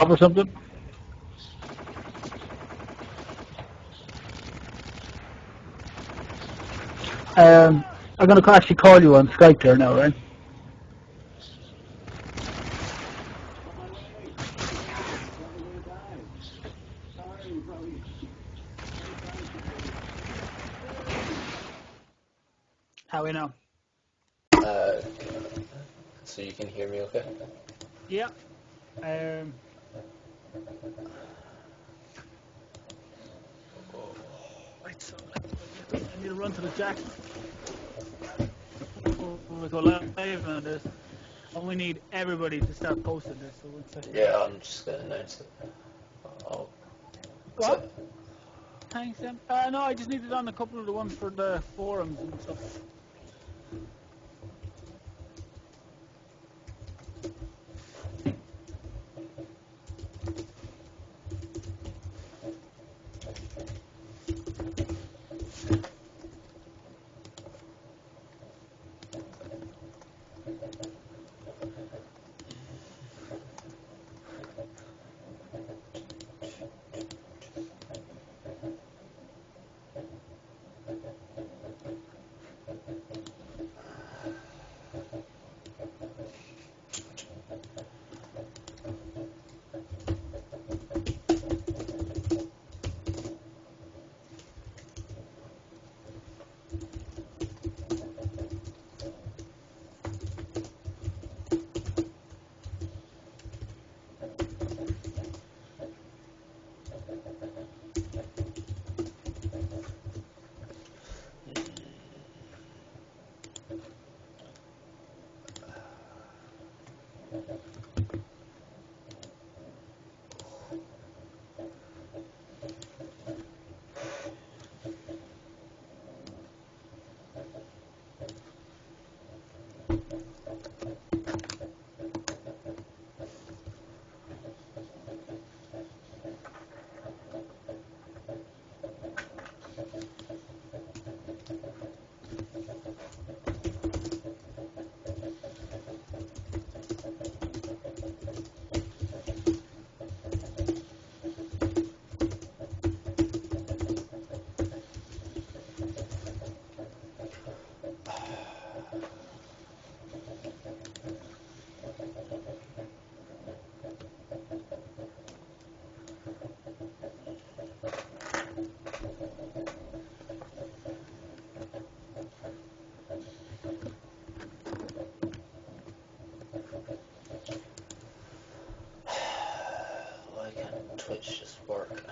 or something? I'm going to actually call you on Skype there now, right? How we know? So you can hear me okay? Yeah. Right, so I need to run to the jack. We'll go live on this. And we need everybody to start posting this. So one second. Yeah, I'm just going to announce it. Oh. What? Thanks, Sam. No, I just needed on a couple of the ones for the forums and stuff. Why can't Twitch just work?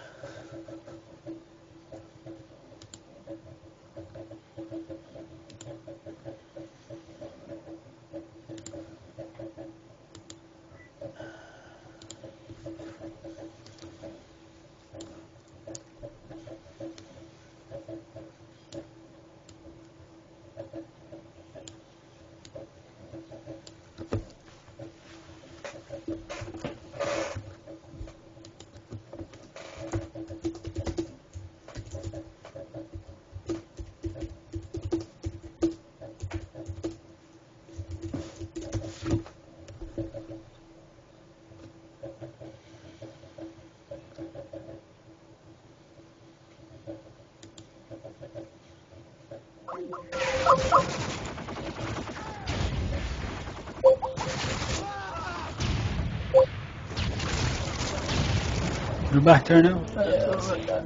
You're back there now? Yeah, I see that.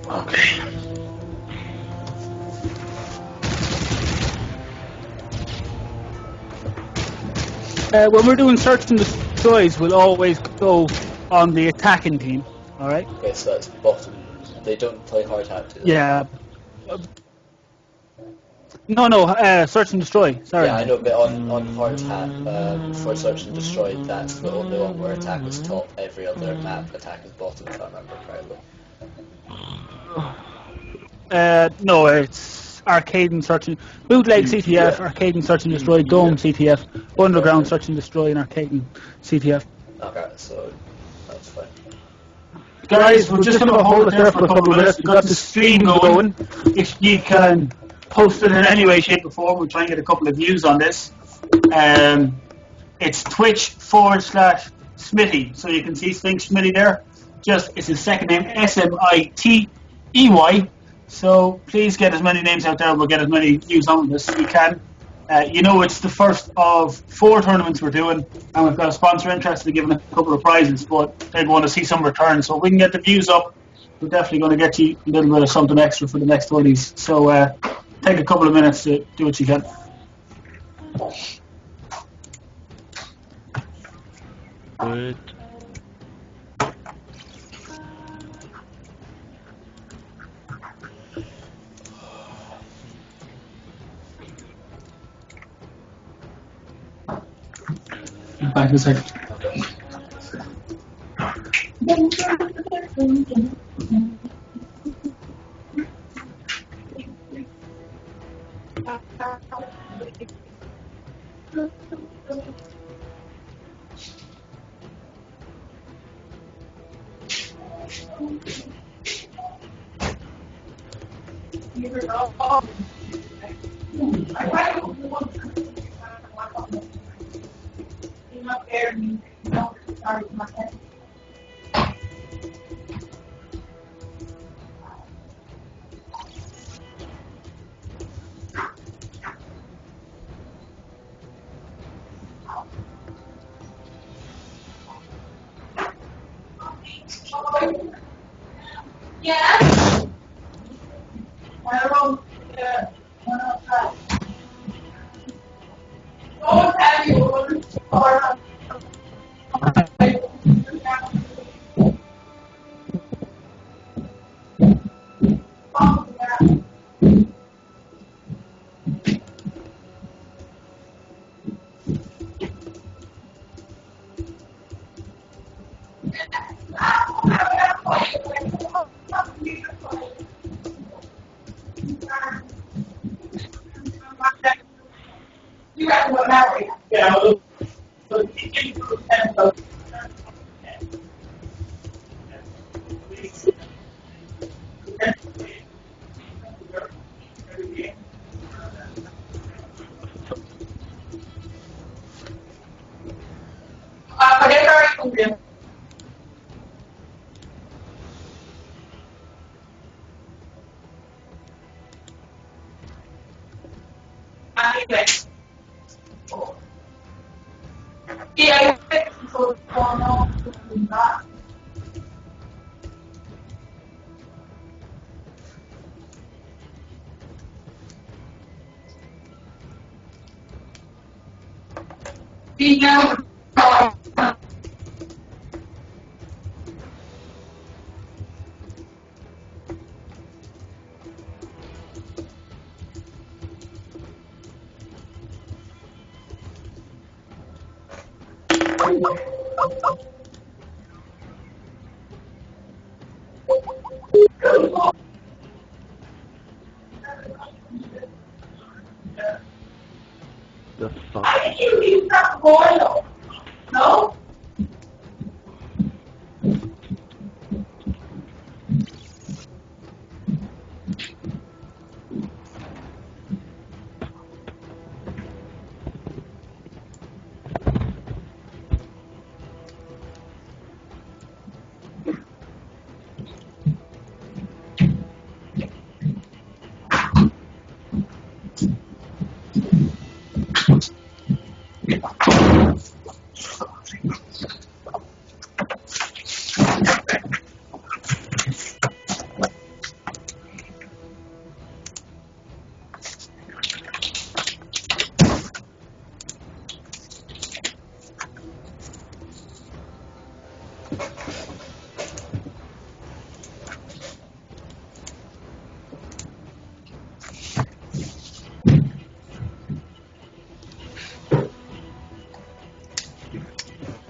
Okay. When we're doing search and destroys, we'll always go on the attacking team, alright? Okay, so that's bottom. They don't play hard hat, do they? Yeah. No, search and destroy, sorry. Yeah, I know, but on hard hat, for search and destroy, that's the only one where attack is top. Every other map, attack is bottom, if I remember correctly. No, it's arcade and search and bootleg CTF, Yeah. arcade and search and destroy, dome CTF, underground Okay. search and destroy, and arcade and CTF. Okay, so that's fine. Guys, we're just going to hold it there for a couple of minutes. We've got the stream going. If you can post it in any way, shape, or form, we'll try and get a couple of views on this. It's Twitch/. Smithy. So you can see Stink Smithy there. Just it's his second name, Smitey. So please get as many names out there. We'll get as many views on this as we can. You know, it's the first of 4 tournaments we're doing, and we've got a sponsor interested in giving a couple of prizes, but they want to see some return. So if we can get the views up, we're definitely going to get you a little bit of something extra for the next tourneys. So take a couple of minutes to do what you can. Good. Back in a second. Yeah. You got to go that way. Yeah. Yeah, The fuck? you not going though. No?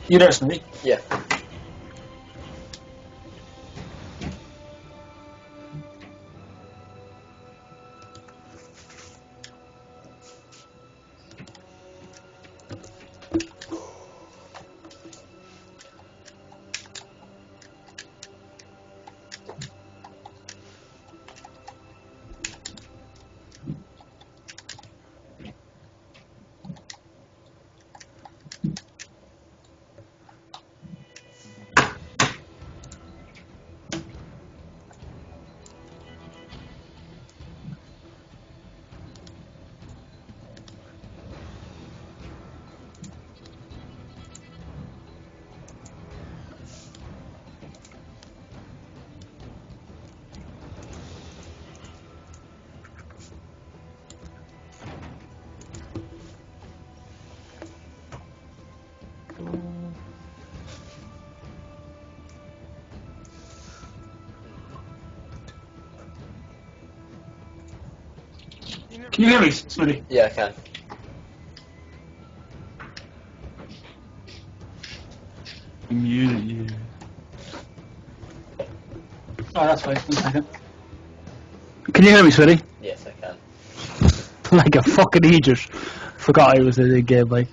You there, Smithy? Yeah. Can you hear me, Smitty? Yeah, I can. Muted you. Oh, that's fine. 1 second. Can you hear me, Smitty? Yes, I can. Like a fucking idiot. Forgot I was in the game, like.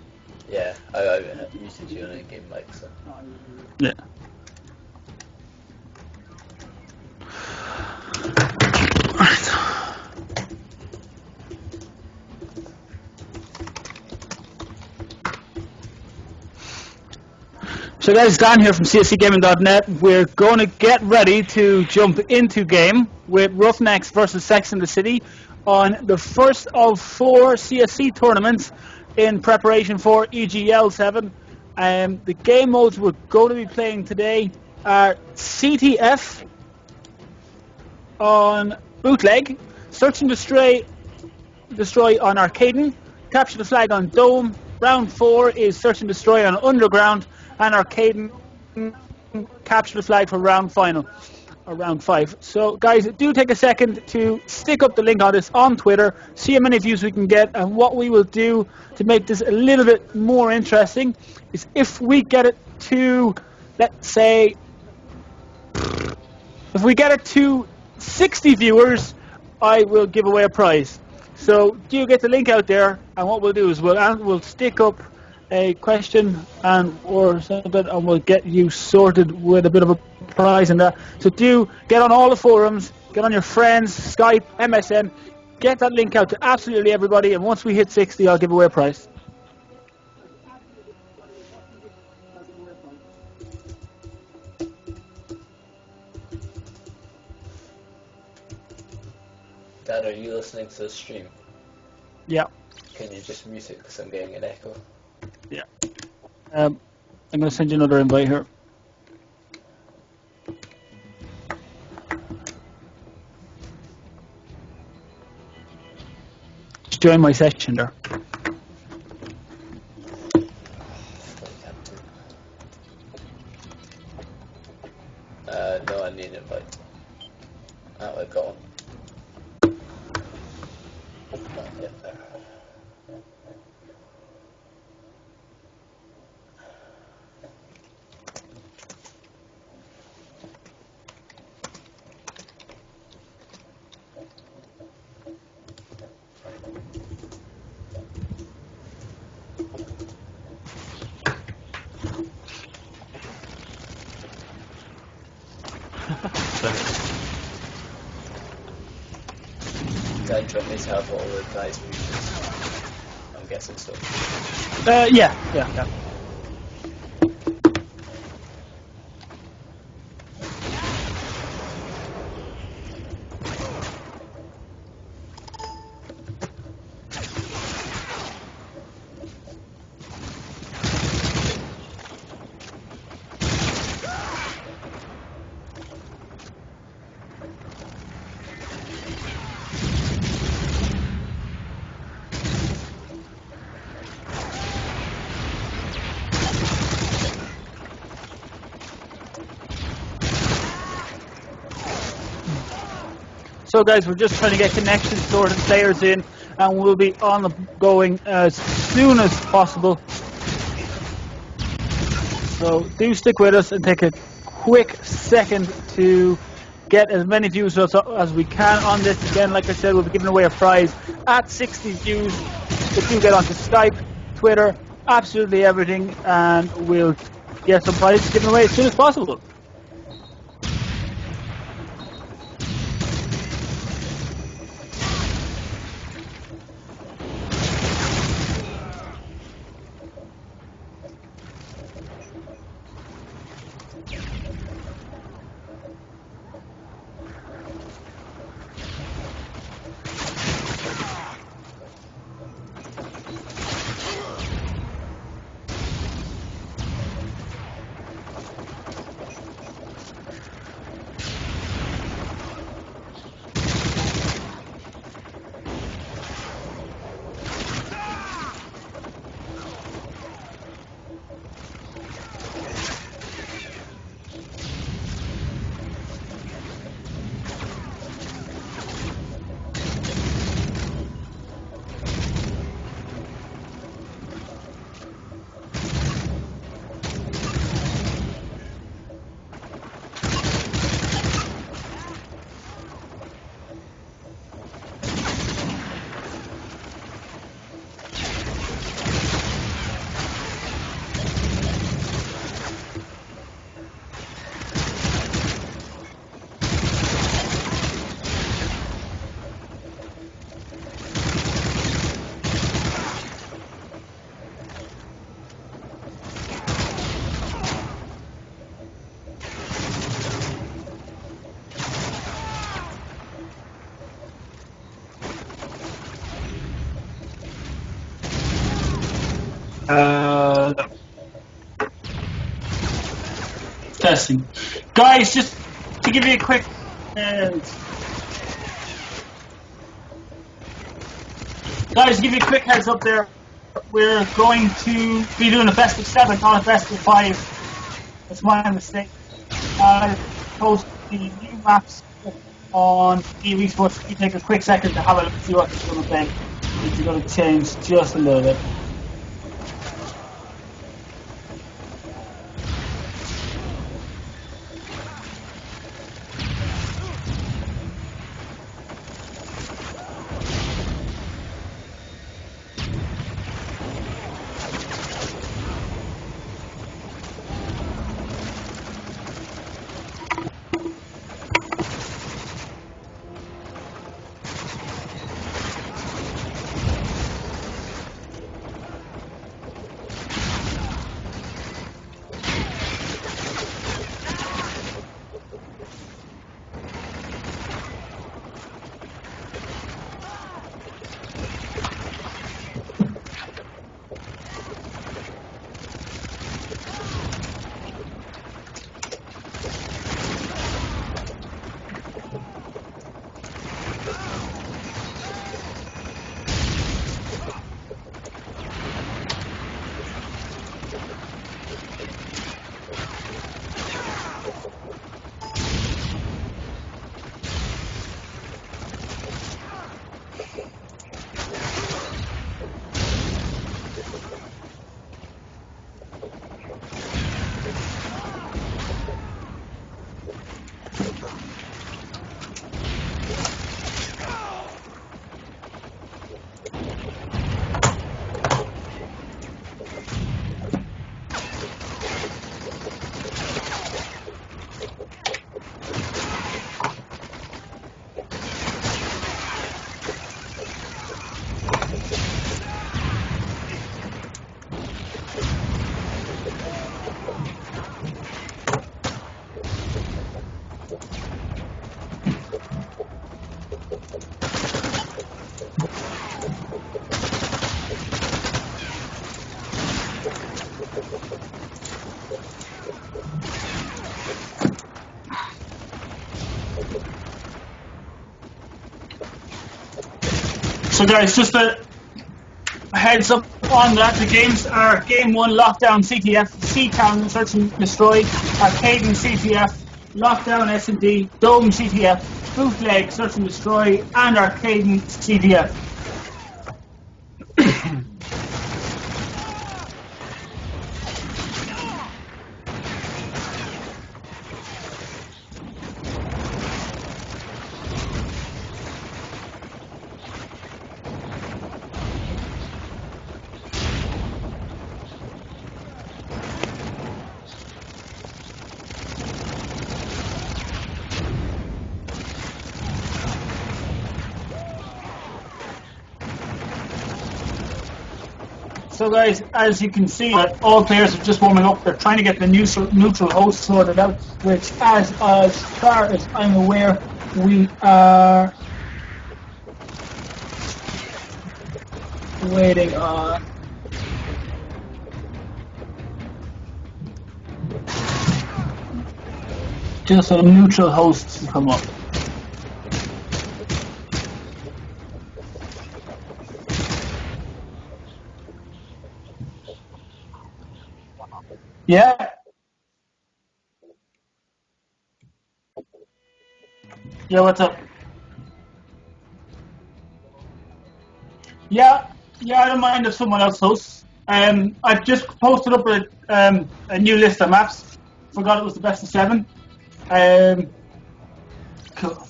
Yeah, I muted you on a game mic, so. Yeah. So guys, Dan here from CsCGaming.net. We're going to get ready to jump into game with Roughnecks versus Sex and the City on the first of 4 CSC tournaments in preparation for EGL 7. The game modes we're going to be playing today are CTF on Bootleg, Search and Destroy on Arcaden, Capture the Flag on Dome. Round 4 is Search and Destroy on Underground, and Arcaden Capture the Flag for round final, or round 5. So guys, do take a second to stick up the link on this on Twitter, see how many views we can get, and what we will do to make this a little bit more interesting is if we get it to, let's say, if we get it to 60 viewers, I will give away a prize. So do get the link out there, and what we'll do is we'll stick up a question or something, and we'll get you sorted with a bit of a prize and that. So do get on all the forums, get on your friends, Skype, MSN, get that link out to absolutely everybody, and once we hit 60, I'll give away a prize. Dad, are you listening to the stream? Yeah. Can you just mute it because I'm getting an echo? Yeah. I'm going to send you another invite here. Just join my session there. No, I need an invite. Oh, I got one. Yeah, there. Dad, do you want me to have all the guys muted? I'm guessing so. Yeah. So guys, we're just trying to get connections sorted, players in, and we'll be on the going as soon as possible. So do stick with us and take a quick second to get as many views as we can on this. Again, like I said, we'll be giving away a prize at 60 views. If you get onto Skype, Twitter, absolutely everything, and we'll get some prizes given away as soon as possible. Testing. Guys, just to give you a quick heads up there, we're going to be doing a best of 7, not a best of 5. That's my mistake. Post the new maps on TV Sports. You take a quick second to have a look, see what it's going to be. It's going to change just a little bit. So guys, just a heads up on that. The games are Game 1 Lockdown CTF, C-Town Search and Destroy, Arcade and CTF, Lockdown S&D, Dome CTF, Bootleg Search and Destroy, and Arcade and CTF. So guys, as you can see, all players are just warming up. They're trying to get the neutral host sorted out, which as far as I'm aware, we are waiting on just a neutral host to come up. Yeah. Yeah, what's up? Yeah, I don't mind if someone else hosts. I've just posted up a new list of maps. Forgot it was the best of 7. Cool.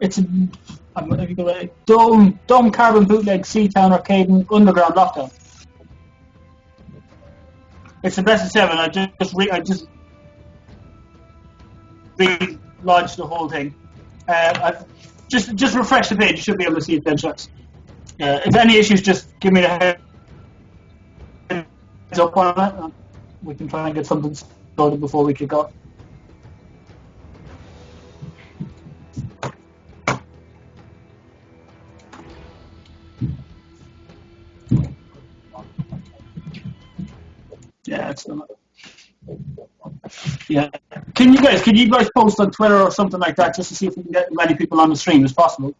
It's Dome Carbon Bootleg Seatown Arcade and Underground Lockdown. It's the best of 7. I just relaunched the whole thing. I've just refresh the page. You should be able to see it then, shots. If any issues, just give me the heads up on it. We can try and get something sorted before we kick off. Yeah, it's not. Yeah. Can you guys post on Twitter or something like that just to see if we can get as many people on the stream as possible?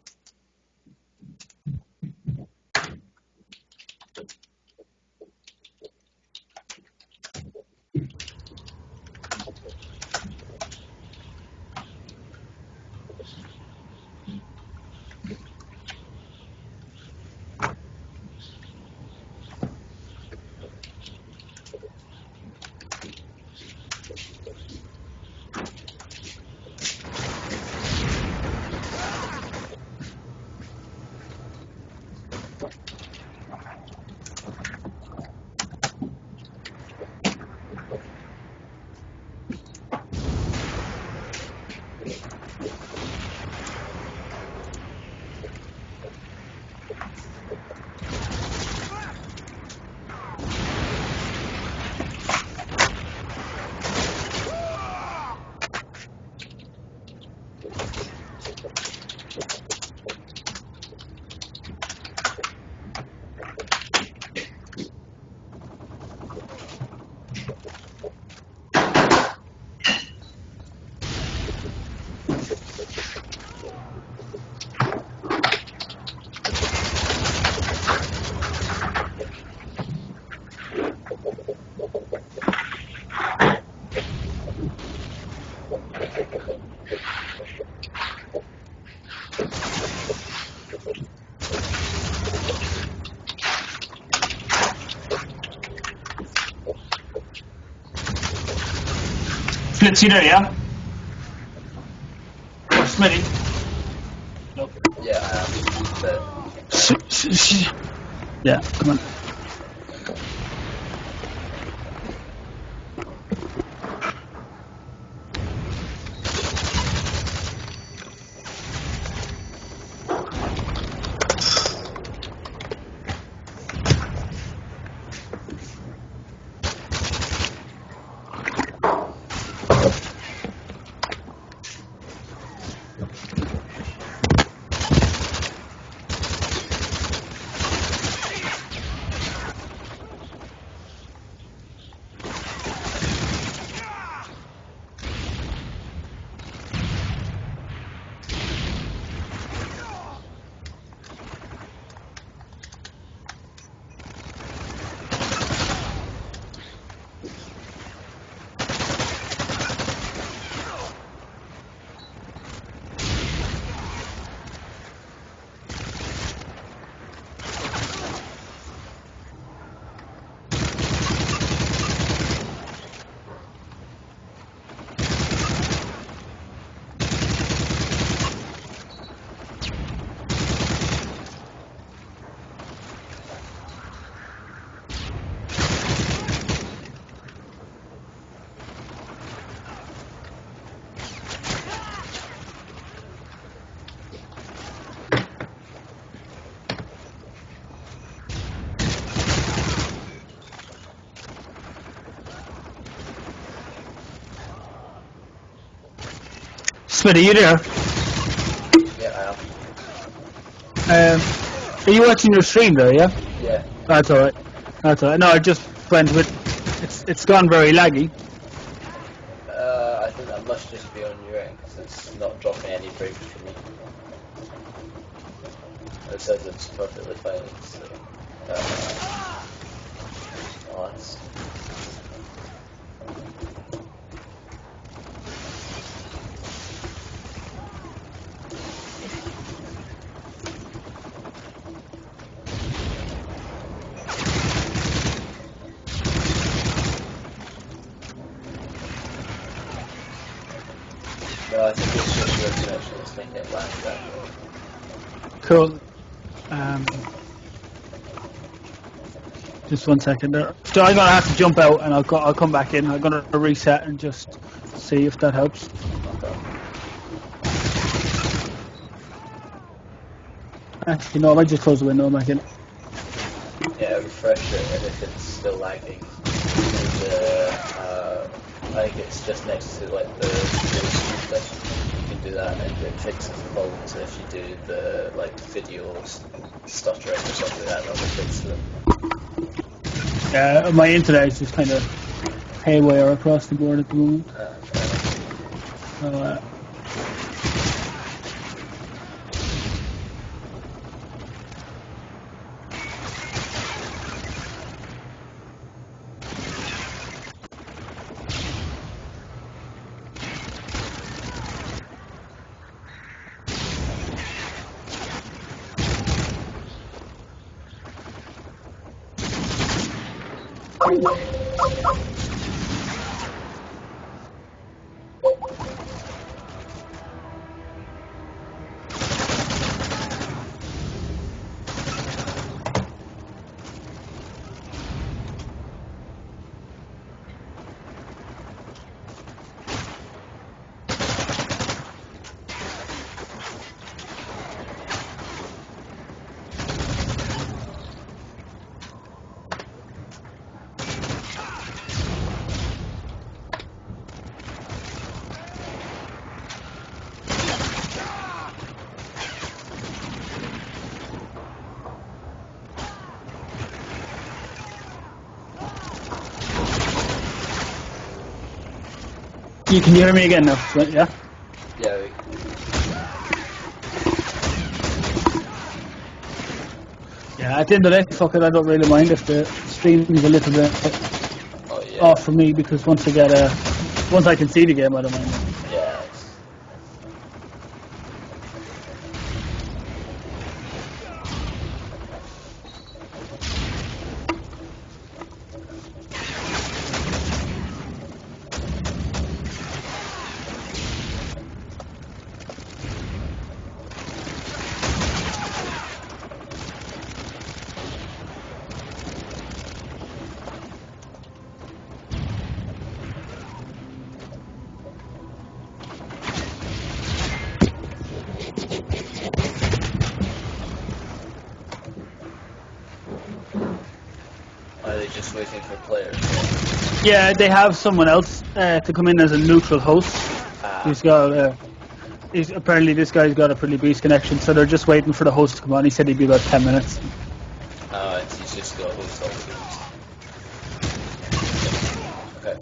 Flitzy there, yeah? Or Smitty? Nope. Yeah, I am. But Yeah, come on. Smitty, are you there? yeah, I am. Are you watching your stream there, yeah? Yeah. That's alright. That's alright. No, I just went with... It's gone very laggy. I think that must just be on your end, because it's not dropping any frames for me. It says it's perfectly fine, so... oh, that's... No, I think it's just your connection that's making it lag that way. Cool. Just 1 second there. So I'm gonna have to jump out and I'll come back in. I'm gonna reset and just see if that helps. Actually, no, I might just close the window and back in. Yeah, refresh it, and if it's still lagging, I think it's just next to like the stuff. You can do that, and it fixes the problem. So if you do the like video stuttering or something like that, that'll fix them. My internet is just kind of haywire across the board at the moment. So, you can hear me again now, right? Yeah? Yeah. Yeah, at the end of the day, fuck it, I don't really mind if the stream is a little bit off for me, because once I can see the game, I don't mind. Yeah. Are they just waiting for players? Yeah, they have someone else to come in as a neutral host. He's got apparently this guy's got a pretty beast connection, so they're just waiting for the host to come on. He said he'd be about 10 minutes. He's just got a host also. Okay.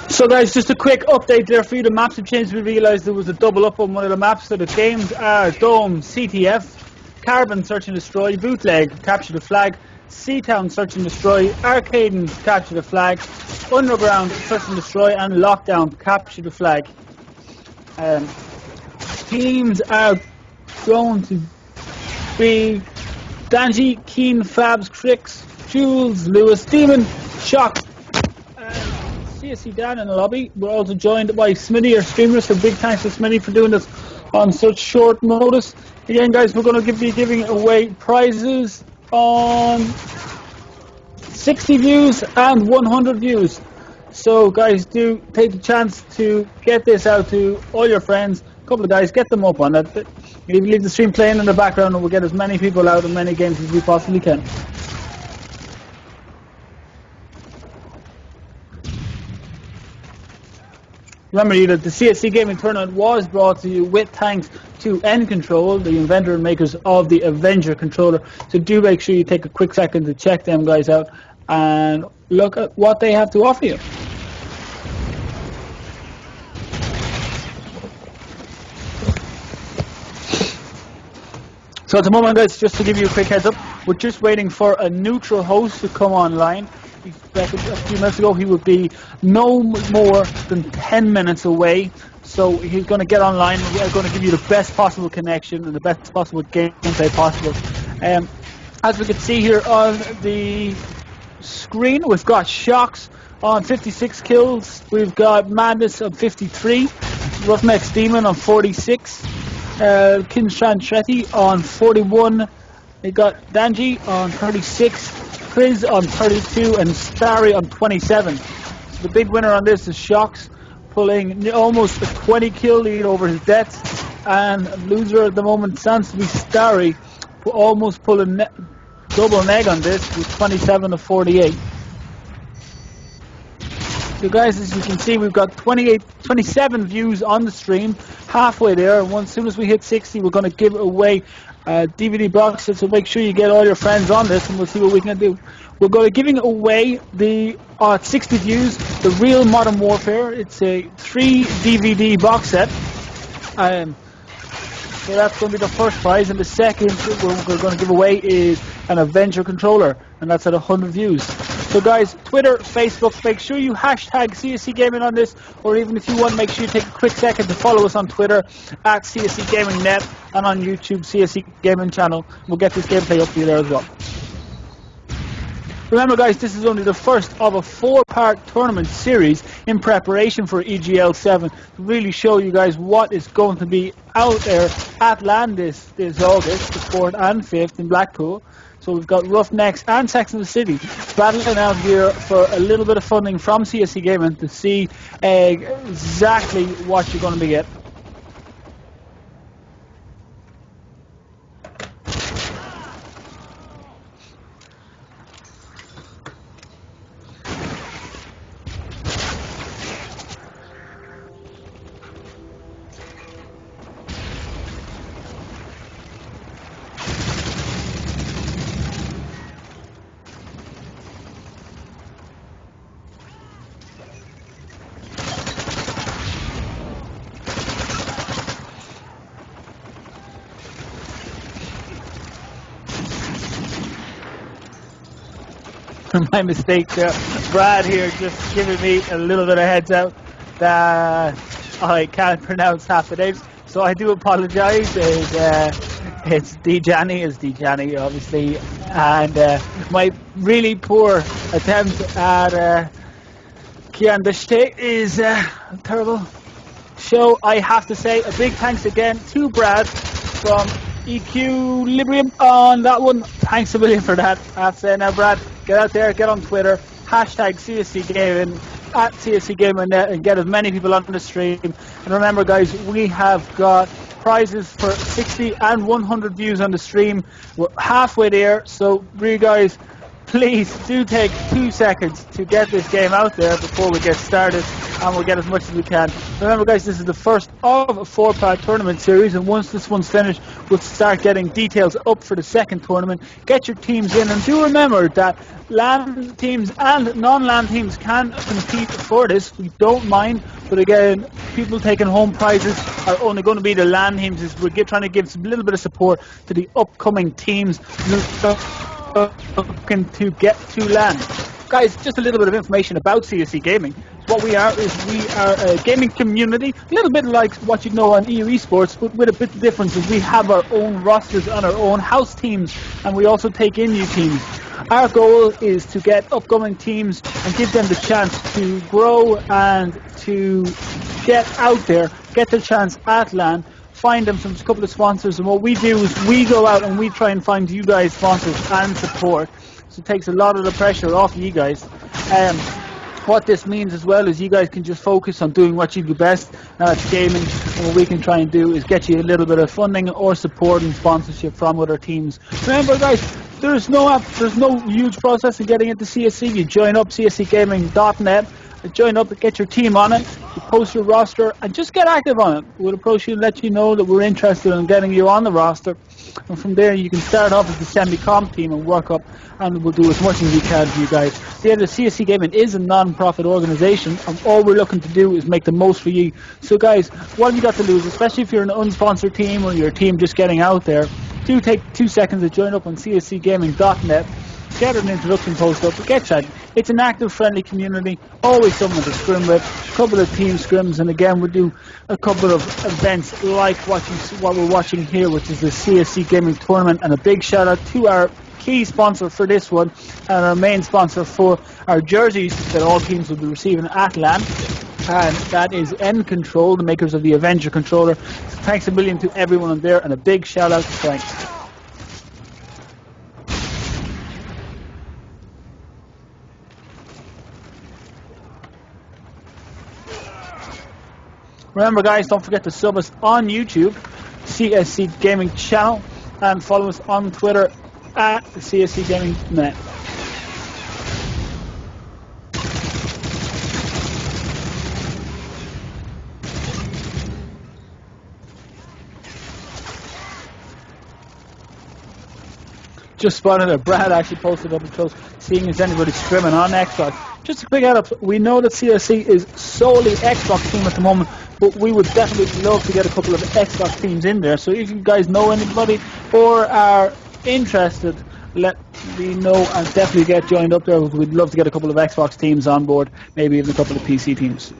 So guys, just a quick update there for you. The maps have changed. We realised there was a double up on one of the maps. So the games are Dome, CTF, Carbon, Search and Destroy, Bootleg, Capture the Flag, Seatown, Search and Destroy, Arcaden, Capture the Flag, Underground, Search and Destroy, and Lockdown, Capture the Flag. Teams are going to be Danji, Keen, Fabs, Crix, Jules, Lewis, Demon, Shock, CsC Dan in the lobby. We're also joined by Smitty, our streamer, so big thanks to Smitty for doing this on such short notice. Again, guys, we're going to be giving away prizes on 60 views and 100 views. So, guys, do take the chance to get this out to all your friends. A couple of guys, get them up on it. Leave the stream playing in the background, and we'll get as many people out and many games as we possibly can. Remember that the CSC Gaming Tournament was brought to you with thanks to N Control, the inventor and makers of the Avenger controller. So do make sure you take a quick second to check them guys out and look at what they have to offer you. So at the moment, guys, just to give you a quick heads up, we're just waiting for a neutral host to come online. A few minutes ago, he would be no more than 10 minutes away. So he's going to get online. We're going to give you the best possible connection and the best possible gameplay possible. As we can see here on the screen, we've got Shocks on 56 kills. We've got Madness on 53. Roughnecks Demon on 46. Kinshran Shetty on 41. We got Danji on 36. Chris on 32 and Starry on 27. So the big winner on this is Shocks, pulling almost a 20 kill lead over his deaths, and loser at the moment stands to be Starry, almost pulling double neg on this with 27 to 48. So guys, as you can see, we've got 27 views on the stream, halfway there. As soon as we hit 60, we're going to give away DVD box set, so make sure you get all your friends on this and we'll see what we can do. We're going to be giving away the 60 views, the Real Modern Warfare. It's a 3 DVD box set. So that's going to be the first prize, and the second we're going to give away is an Avenger controller, and that's at 100 views. So guys, Twitter, Facebook, make sure you hashtag CSC Gaming on this, or even if you want, make sure you take a quick second to follow us on Twitter at CSC Gaming Net, and on YouTube, CSC Gaming Channel. We'll get this gameplay up for you there as well. Remember guys, this is only the first of a 4-part tournament series in preparation for EGL 7 to really show you guys what is going to be out there at LAN this August, the 4th and 5th in Blackpool. So we've got Roughnecks and Sex and the City battling out here for a little bit of funding from CSC Gaming to see exactly what you're going to be getting. My mistake there. Brad here just giving me a little bit of heads out that I can't pronounce half the names, so I do apologise. It's Djani obviously, and my really poor attempt at Kian Deshte is terrible. So I have to say a big thanks again to Brad from Equilibrium on that one. Thanks a million for that. I have to say now, Brad, get out there, get on Twitter, hashtag CSC Gaming, at CSC Gaming Net, and get as many people on the stream. And remember guys, we have got prizes for 60 and 100 views on the stream. We're halfway there, so really guys, please do take 2 seconds to get this game out there before we get started, and we'll get as much as we can. Remember guys, this is the first of a 4-part tournament series, and once this one's finished, we'll start getting details up for the second tournament. Get your teams in, and do remember that LAN teams and non-LAN teams can compete for this. We don't mind, but again, people taking home prizes are only going to be the LAN teams. We're trying to give a little bit of support to the upcoming teams looking to get to LAN. Guys, just a little bit of information about CSC Gaming. What we are is we are a gaming community, a little bit like what you know on EU Esports, but with a bit of difference is we have our own rosters and our own house teams, and we also take in new teams. Our goal is to get upcoming teams and give them the chance to grow and to get out there, get their chance at LAN, find them some couple of sponsors, and what we do is we go out and we try and find you guys sponsors and support. So it takes a lot of the pressure off you guys. What this means as well is you guys can just focus on doing what you do best, and that's gaming. And what we can try and do is get you a little bit of funding or support and sponsorship from other teams. Remember guys, there's no huge process in getting into CSC. You join up cscgaming.net. join up, get your team on it, you post your roster, and just get active on it. We'll approach you and let you know that we're interested in getting you on the roster. And from there, you can start off as the semi-comp team and work up, and we'll do as much as we can for you guys. The CSC Gaming is a non-profit organisation, and all we're looking to do is make the most for you. So guys, what have you got to lose, especially if you're an unsponsored team or you're a team just getting out there? Do take 2 seconds to join up on cscgaming.net. Get an introduction post up, get chatting. It's an active, friendly community, always someone to scrim with, a couple of team scrims, and again we'll do a couple of events like what we're watching here, which is the CSC Gaming Tournament, and a big shout out to our key sponsor for this one, and our main sponsor for our jerseys that all teams will be receiving at LAN, and that is N Control, the makers of the Avenger controller. So thanks a million to everyone on there, and a big shout out to Frank. Remember guys, don't forget to sub us on YouTube, CSC Gaming channel, and follow us on Twitter at CSC Gaming Net. Just spotted that Brad actually posted up and chose seeing is anybody scrimming on Xbox. Just a quick head up, we know that CSC is solely Xbox team at the moment, but we would definitely love to get a couple of Xbox teams in there. So if you guys know anybody or are interested, let me know and definitely get joined up there. We'd love to get a couple of Xbox teams on board, maybe even a couple of PC teams.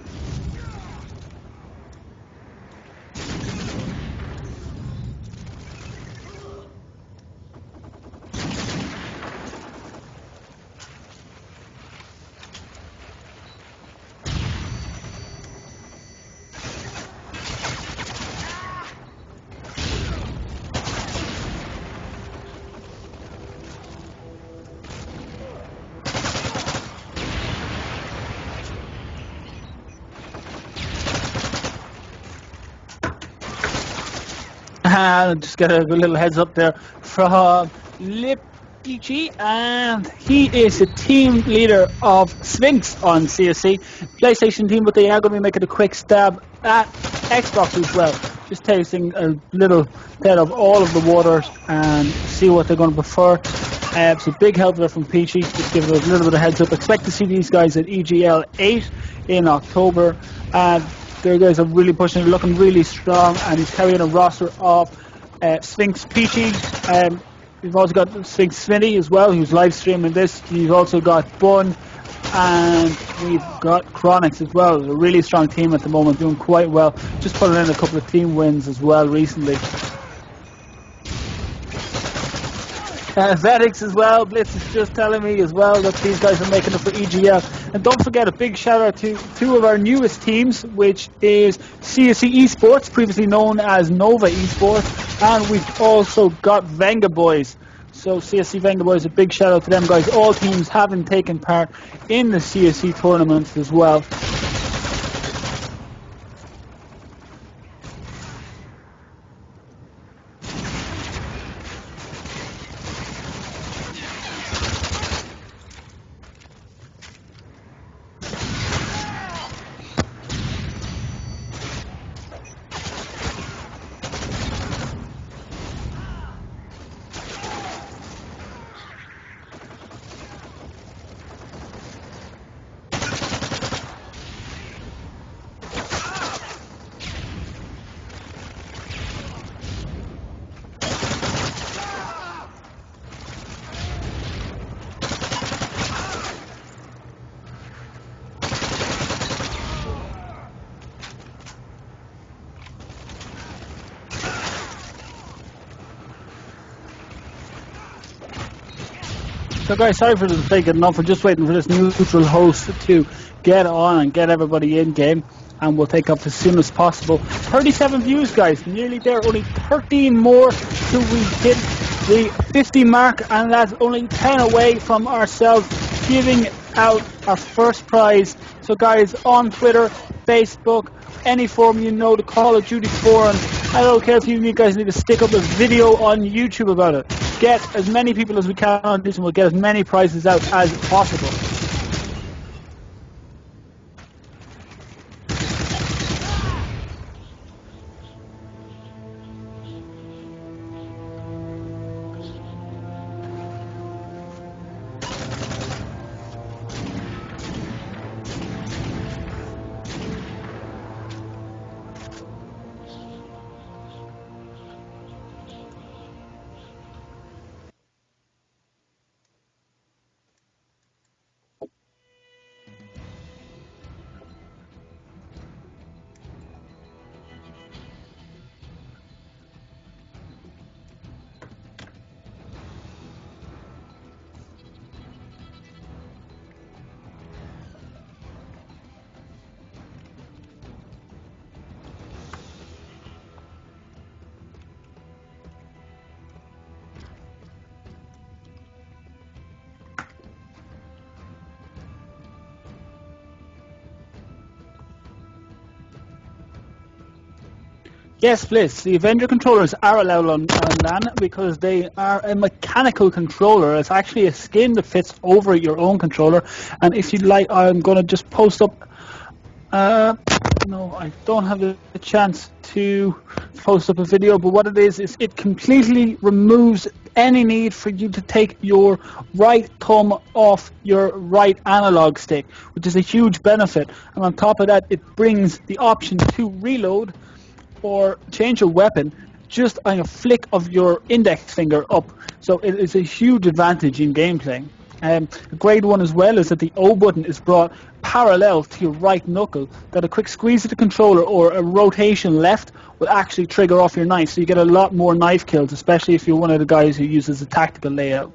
And just get a little heads up there from Lipici, and he is the team leader of Sphinx on CSC PlayStation team, but they are going to be making a quick stab at Xbox as well. Just tasting a little bit of all of the waters and see what they're going to prefer. So big help there from Peachy, just giving us a little bit of heads up. Expect to see these guys at EGL 8 in October. Their guys are really pushing, looking really strong, and he's carrying a roster of Sphinx Peachy. We've also got Sphinx Smitty as well, who's live streaming this. We've also got Bun, and we've got Chronix as well. A really strong team at the moment, doing quite well. Just putting in a couple of team wins as well recently. Vedics as well. Blitz is just telling me as well that these guys are making it for EGL. And don't forget, a big shout out to two of our newest teams, which is CsC Esports, previously known as Nova Esports, and we've also got Venga Boys. So CsC Venga Boys, a big shout out to them guys. All teams having taken part in the CsC tournaments as well. So guys, sorry for the taking enough. We're just waiting for this neutral host to get on and get everybody in game, and we'll take off as soon as possible. 37 views guys, nearly there, only 13 more till we hit the 50 mark, and that's only 10 away from ourselves giving out our first prize. So guys, on Twitter, Facebook, any forum you know, the Call of Duty forum, I don't care if you guys need to stick up a video on YouTube about it. Get as many people as we can on this, and we'll get as many prizes out as possible. Yes, please. The Avenger controllers are allowed on LAN because they are a mechanical controller. It's actually a skin that fits over your own controller. And if you'd like, I'm going to just post up. No, I don't have the chance to post up a video, but what it is it completely removes any need for you to take your right thumb off your right analog stick, which is a huge benefit. And on top of that, it brings the option to reload or change your weapon just on a flick of your index finger up. So it is a huge advantage in gameplay. A great one as well is that the O button is brought parallel to your right knuckle, that a quick squeeze of the controller or a rotation left will actually trigger off your knife, so you get a lot more knife kills, especially if you're one of the guys who uses a tactical layout.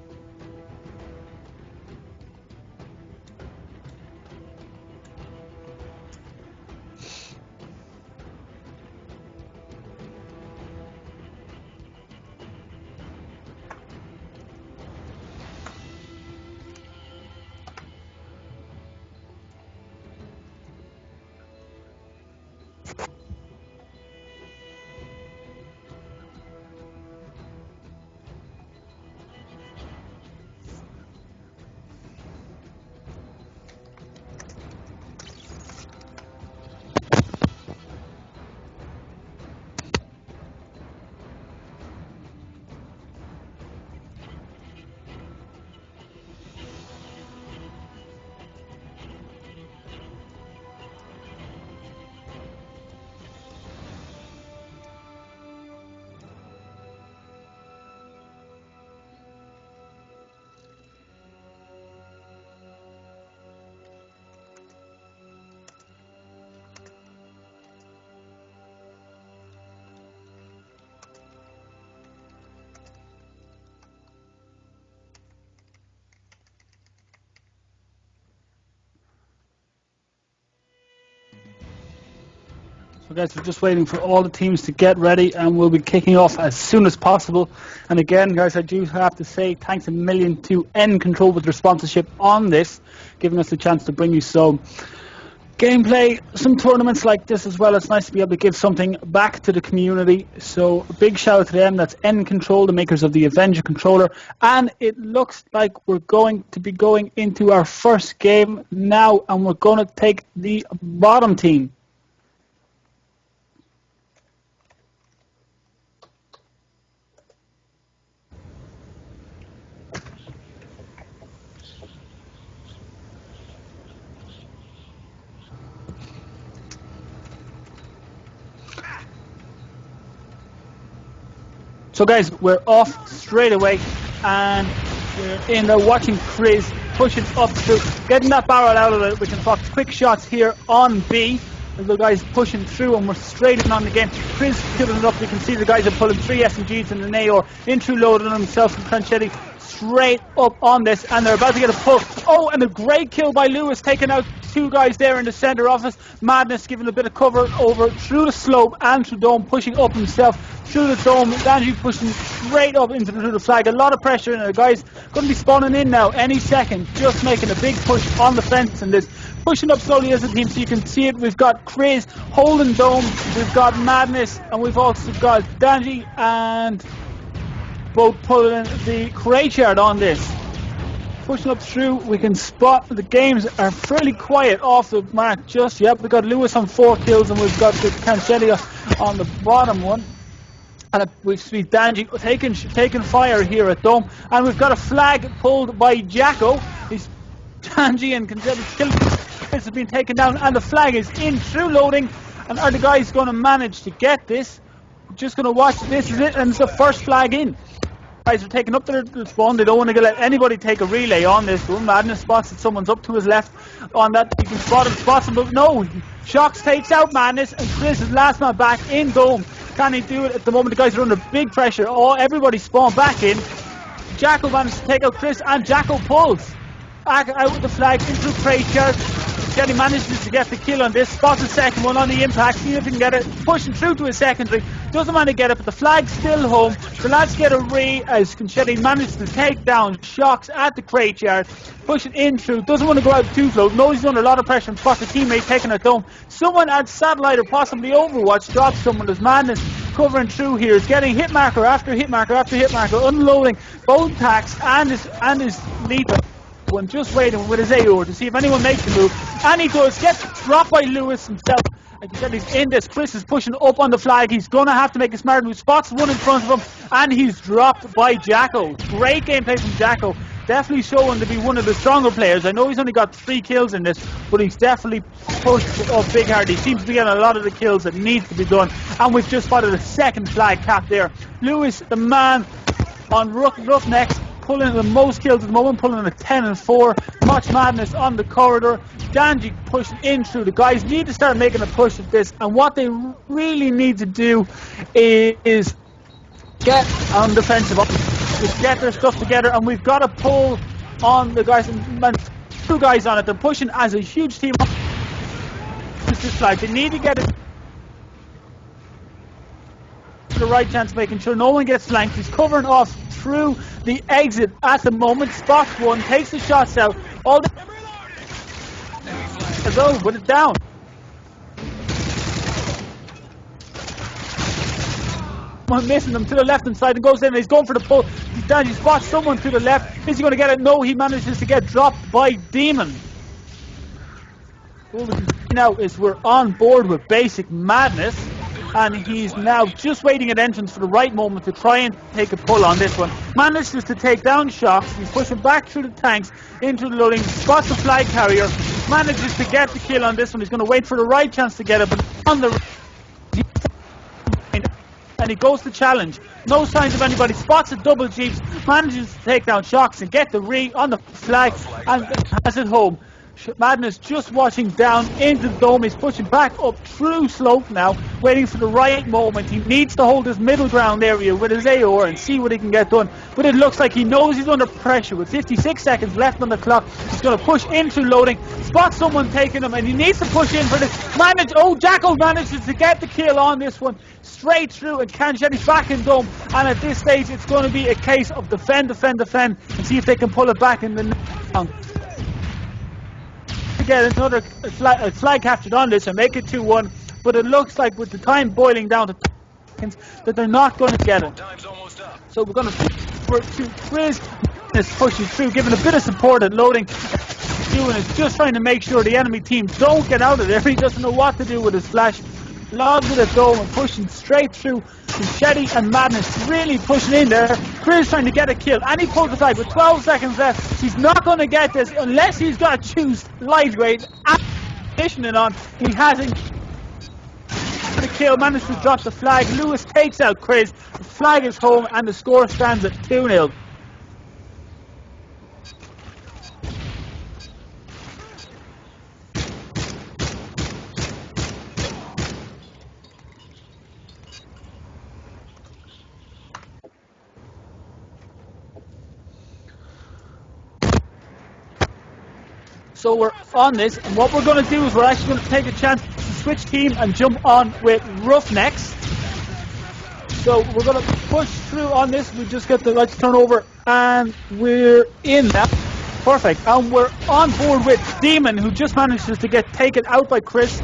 So guys, we're just waiting for all the teams to get ready and we'll be kicking off as soon as possible. And again, guys, I do have to say thanks a million to N Control with their sponsorship on this, giving us the chance to bring you some gameplay, some tournaments like this as well. It's nice to be able to give something back to the community. So a big shout out to them. That's N Control, the makers of the Avenger controller. And it looks like we're going to be going into our first game now, and we're going to take the bottom team. So guys, we're off straight away, and we're in there watching Chris pushing up through, getting that barrel out of it. We can box quick shots here on B. The guys pushing through, and we're straight in on the game. Chris killing it up. You can see the guys are pulling 3 SMGs and an AR, in through loading himself and Tranchetti straight up on this, and they're about to get a pull. Oh, and a great kill by Lewis, taking out 2 guys there in the center office. Madness giving a bit of cover over through the slope and through dome, pushing up himself through the dome. Danji pushing straight up into the flag. A lot of pressure in there. Guys going to be spawning in now any second, just making a big push on the fence and this. Pushing up slowly as a team, so you can see it. We've got Chris holding dome, we've got Madness, and we've also got Danji and both pulling the crate yard on this. Pushing up through, we can spot the games are fairly quiet off the mark just yet. We've got Lewis on 4 kills, and we've got the Cancelia on the bottom one. And we see Danji taking fire here at Dome, and we've got a flag pulled by Jacko. He's Danji and Cancelia killing. This has been taken down, and the flag is in through loading. And are the guys going to manage to get this? Just going to watch. This is it, and it's the first flag in. Guys are taking up their spawn. They don't want to let anybody take a relay on this one. Madness spots that someone's up to his left on that. You can spot him, spots him, but no. Shocks takes out Madness, and Chris is last man back in Dome. Can he do it at the moment? The guys are under big pressure. Oh, everybody spawned back in. Jacko manages to take out Chris, and Jacko pulls back out with the flag into crate yard. Kelly manages to get the kill on this, spots the second one on the impact, see if he can get it, pushing through to his secondary. doesn't want to get it, but the flag's still home. The lads get a re as CsC manages to take down Shocks at the crate yard, push it in through, doesn't want to go out too slow, knows he's under a lot of pressure and spots a teammate taking it home. Someone at Satellite or possibly Overwatch drops someone. There's Madness covering through here. He's getting hit marker after hit marker after hit marker, unloading both attacks and his lethal one, just waiting with his AOR to see if anyone makes the move. And he does, gets dropped by Lewis himself. Like I said, he's in this. Chris is pushing up on the flag. He's going to have to make a smart move. Spots one in front of him, and he's dropped by Jacko. Great gameplay from Jacko. Definitely showing to be one of the stronger players. I know he's only got 3 kills in this, but he's definitely pushed up big hard. He seems to be getting a lot of the kills that need to be done. And we've just spotted a second flag cap there. Lewis, the man on Roughnecks, pulling the most kills at the moment, pulling a 10 and 4. Much Madness on the corridor. Danji pushing in through. The guys need to start making a push at this, and what they really need to do is get on defensive, just get their stuff together, and we've got to pull on the guys, and 2 guys on it. They're pushing as a huge team. This flag, they need to get it the right chance, making sure no one gets flanked. He's covering off through the exit at the moment. Spots one, takes the shots out. All the go with it down. Missing them to the left hand side and goes in and he's going for the pull. He's down, he spots someone to the left. Is he going to get it? No, he manages to get dropped by Demon. What we can see now is we're on board with Basic Madness, and he's now just waiting at entrance for the right moment to try and take a pull on this one. Manages to take down Shocks. He's pushing back through the tanks into the loading, spots the flag carrier, manages to get the kill on this one. He's going to wait for the right chance to get it, but on the and he goes to challenge. No signs of anybody. Spots a double jeeps, manages to take down Shocks and get the re on the flag and has it home. Madness just watching down into the dome. He's pushing back up through slope now, waiting for the right moment. He needs to hold his middle ground area with his AOR and see what he can get done. But it looks like he knows he's under pressure. With 56 seconds left on the clock, he's going to push into loading. Spot someone taking him, and he needs to push in for this. Jacko manages to get the kill on this one. Straight through, and CsC's back in dome. And at this stage, it's going to be a case of defend, and see if they can pull it back in the round. Get another flag captured on this and make it 2-1, but it looks like with the time boiling down to seconds that they're not going to get it. So we're going to Chris is pushing through, giving a bit of support and loading. Doing is just trying to make sure the enemy team don't get out of there. He doesn't know what to do with his flash. Lobs it at dome and pushing straight through. CsC and Madness really pushing in there. Chris trying to get a kill, and he pulls the flag with 12 seconds left. He's not going to get this unless he's got to choose lightweight and positioning on. He hasn't. The kill, managed to drop the flag. Lewis takes out Chris. The flag is home, and the score stands at 2-0. So we're on this, and what we're going to do is we're actually going to take a chance to switch team and jump on with Roughnecks. So we're going to push through on this. We just get the lights turned over, and we're in now. Perfect. And we're on board with Demon, who just manages to get taken out by Chris.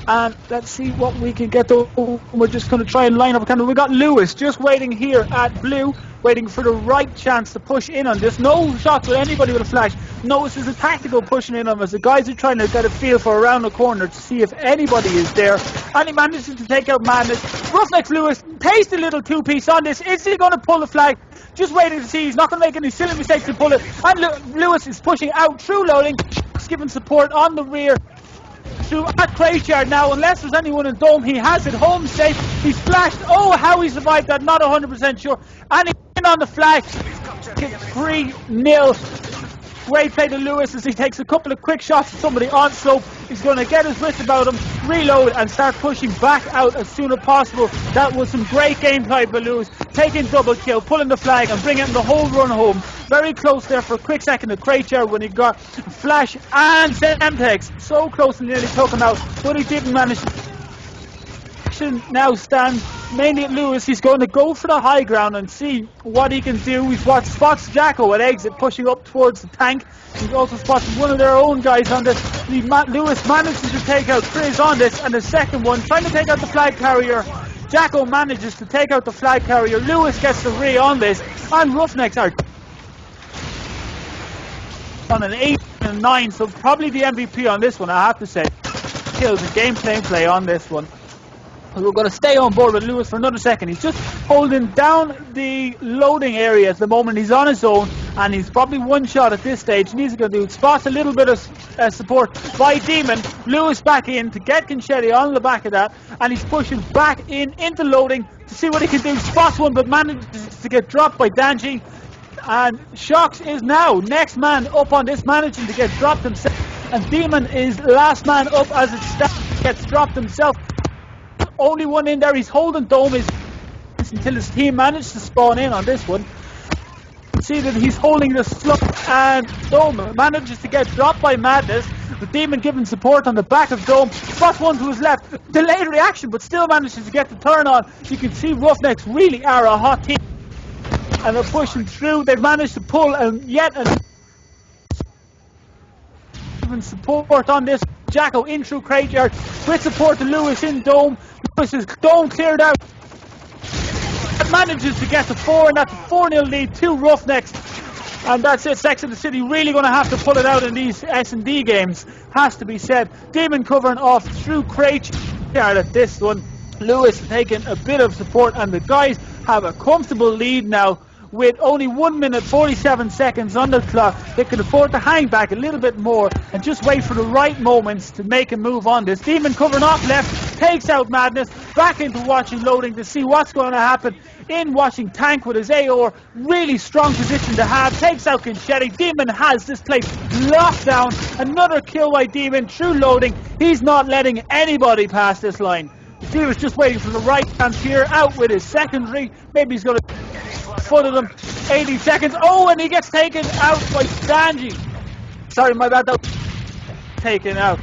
And let's see what we can get to. We're just going to try and line up a camera. We got Lewis just waiting here at blue, waiting for the right chance to push in on this. No shots with anybody with a flash. No, this is a tactical pushing in on as the guys are trying to get a feel for around the corner to see if anybody is there. And he manages to take out Madness. Roughnecks Lewis takes the little 2-piece on this. Is he going to pull the flag? Just waiting to see. He's not going to make any silly mistakes to pull it. And Lewis is pushing out through loading, giving support on the rear. Through at crate yard now, unless there's anyone in dome, he has it home safe. He's flashed. Oh, how he survived that, not 100% sure. And he's in on the flag. 3-0. Great play to Lewis as he takes a couple of quick shots at somebody on slope. He's going to get his wits about him, reload, and start pushing back out as soon as possible. That was some great gameplay by Lewis. Taking double kill, pulling the flag, and bringing the whole run home. Very close there for a quick second to crate yard when he got flash and Semtex. So close and nearly took him out, but he didn't manage to now stand mainly at Lewis. He's going to go for the high ground and see what he can do. He spots Jacko at exit, pushing up towards the tank. He also spots one of their own guys on this. Lewis manages to take out Chris on this, and the second one, trying to take out the flag carrier. Jacko manages to take out the flag carrier. Lewis gets the re on this, and Roughnecks are on an 8 and 9, so probably the MVP on this one, I have to say. Kills the gameplay play on this one. We're going to stay on board with Lewis for another second. He's just holding down the loading area at the moment. He's on his own, and he's probably one shot at this stage. And he's going to do spots a little bit of support by Demon. Lewis back in to get Conchetti on the back of that, and he's pushing back into loading to see what he can do. Spots one, but manages to get dropped by Danji. And Shocks is now next man up on this, managing to get dropped himself. And Demon is last man up as it stands, gets dropped himself. Only one in there. He's holding Dome until his team managed to spawn in on this one. You can see that he's holding the slump, and Dome manages to get dropped by Madness. The Demon giving support on the back of Dome. Spots one to his left. Delayed reaction, but still manages to get the turn on. You can see Roughnecks really are a hot team, and they're pushing through. They've managed to pull yet giving support on this. Jacko in through Crate with support to Lewis in Dome. Lewis's Dome cleared out. Manages to get to 4, and that's a 4-0 lead to Roughnecks. And that's it. Sex and the City really going to have to pull it out in these S&D games, has to be said. Demon covering off through Crate at this one. Lewis taking a bit of support, and the guys have a comfortable lead now. With only 1 minute 47 seconds on the clock, they can afford to hang back a little bit more and just wait for the right moments to make a move on this. Demon covering off left, takes out Madness, back into watching loading to see what's going to happen. In watching Tank with his AOR, really strong position to have, takes out Conchetti. Demon has this place locked down. Another kill by Demon through loading. He's not letting anybody pass this line. He was just waiting for the right chance here, out with his secondary. Maybe he's going to foot of them. 80 seconds. Oh, and he gets taken out by Danji. Sorry, my bad. That was taken out.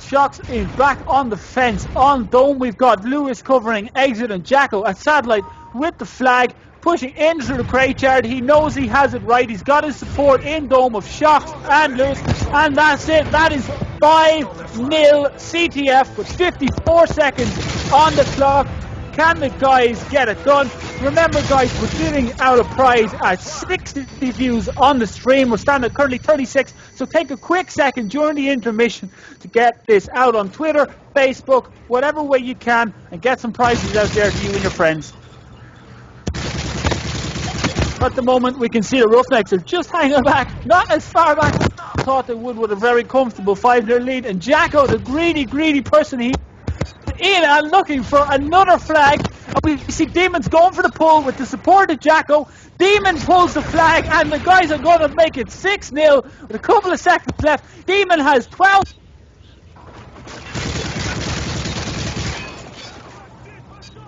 Shocks is back on the fence. On Dome, we've got Lewis covering exit and Jacko at Satellite with the flag, pushing in through the crate yard. He knows he has it right. He's got his support in Dome of Shocks and Lewis. And that's it. That is 5-0 CTF with 54 seconds on the clock. Can the guys get it done? Remember, guys, we're giving out a prize at 60 views on the stream. We're standing at currently 36, so take a quick second during the intermission to get this out on Twitter, Facebook, whatever way you can, and get some prizes out there to you and your friends. At the moment, we can see the Roughnecks are just hanging back, not as far back as I thought they would with a very comfortable 5-0 lead. And Jacko, the greedy person, he in and looking for another flag. And we see Demons going for the pull with the support of Jacko. Demon pulls the flag, and the guys are going to make it 6-0 with a couple of seconds left. Demon has 12.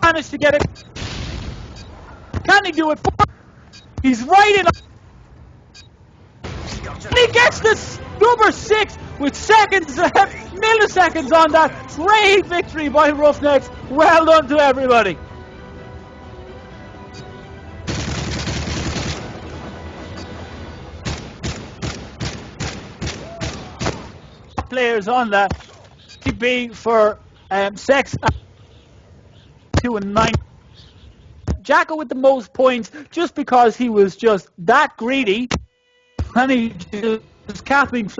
Managed to get it. Can he do it? He's right in. And he gets this number 6 with seconds left, milliseconds on that. Great victory by Roughnecks. Well done to everybody. Players on that. TB for Sex 2 and 9. Jacko with the most points, just because he was just that greedy, and he just capping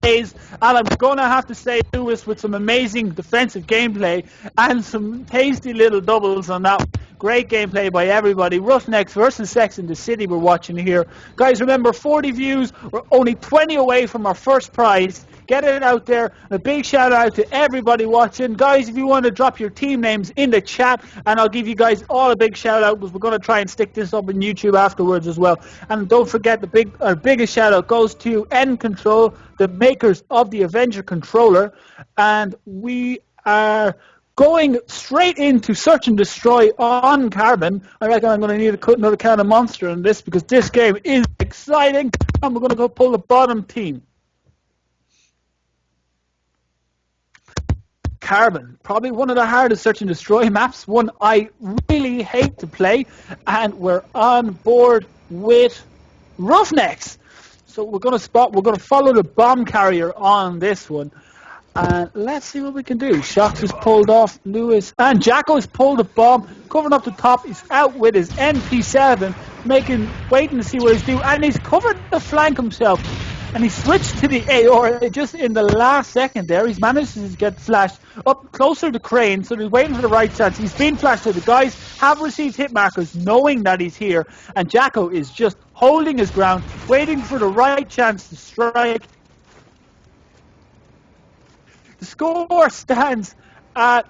plays. And I'm going to have to say Lewis with some amazing defensive gameplay and some tasty little doubles on that. Great gameplay by everybody. Roughnecks versus Sex in the City we're watching here. Guys, remember, 40 views. We're only 20 away from our first prize. Get it out there. A big shout out to everybody watching. Guys, if you want to drop your team names in the chat, and I'll give you guys all a big shout out, because we're going to try and stick this up on YouTube afterwards as well. And don't forget, our biggest shout out goes to N Control, the makers of the Avenger controller. And we are going straight into Search and Destroy on Carbon. I reckon I'm going to need another can of Monster in this, because this game is exciting. And we're going to go pull the bottom team. Carbon, probably one of the hardest search and destroy maps, one I really hate to play, and we're on board with Roughnecks. So we're going to follow the bomb carrier on this one, and let's see what we can do. Shocks has pulled off Lewis, and Jacko has pulled a bomb, covering up the top. He's out with his NP7, waiting to see what he's doing, and he's covered the flank himself. And he switched to the AR just in the last second there. He's managed to get flashed up closer to Crane, so he's waiting for the right chance. He's been flashed, so the guys have received hit markers knowing that he's here. And Jacko is just holding his ground, waiting for the right chance to strike. The score stands at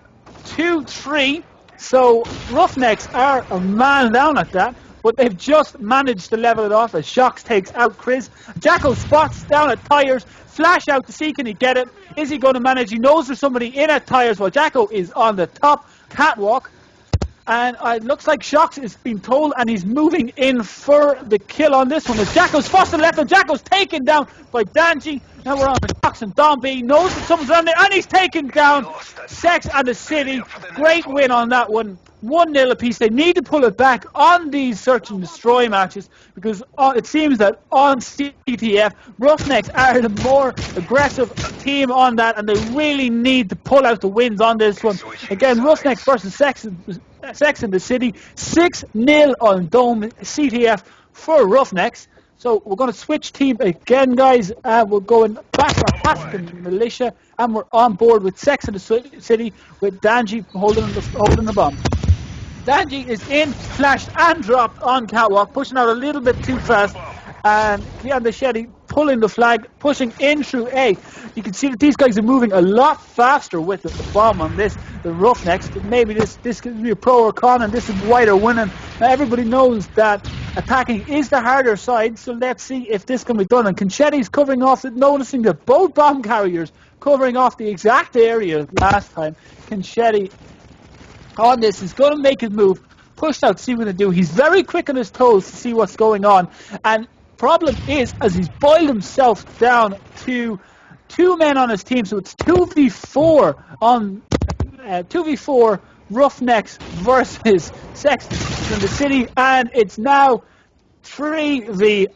2-3, so Roughnecks are a man down at that. But they've just managed to level it off as Shocks takes out Chris. Jacko spots down at Tyres, flash out to see can he get it. Is he going to manage? He knows there's somebody in at Tyres while Jacko is on the top catwalk. And it looks like Shocks is being told, and he's moving in for the kill on this one. As Jacko's forced to the left, and Jacko's taken down by Danji. Now we're on the Shocks, and Don B knows that someone's on there, and he's taken down Sex and the City. Great win on that one. 1-0 apiece. They need to pull it back on these search and destroy matches, because it seems that on CTF, Roughnecks are the more aggressive team on that, and they really need to pull out the wins on this one. Again, Roughnecks versus Sex in the City, 6-0 on Dome CTF for Roughnecks. So we're going to switch team again, guys. We're going back to Haskin Militia, and we're on board with Sex in the City with Danji holding the bomb. Danji is in, flashed and dropped on catwalk, pushing out a little bit too fast, and Keon Shetty pulling the flag, pushing in through A. You can see that these guys are moving a lot faster with the bomb on this, the Roughnecks. But maybe this could be a pro or con, and this is why they're winning. Now everybody knows that attacking is the harder side, so let's see if this can be done. And Conchetti's covering off it, noticing that both bomb carriers covering off the exact area last time. Conchetti on this is going to make his move, pushed out to see what to do. He's very quick on his toes to see what's going on, and problem is, as he's boiled himself down to 2 men on his team, so it's 2v4 on 2v4 Roughnecks versus Sex in the City, and it's now 3v1.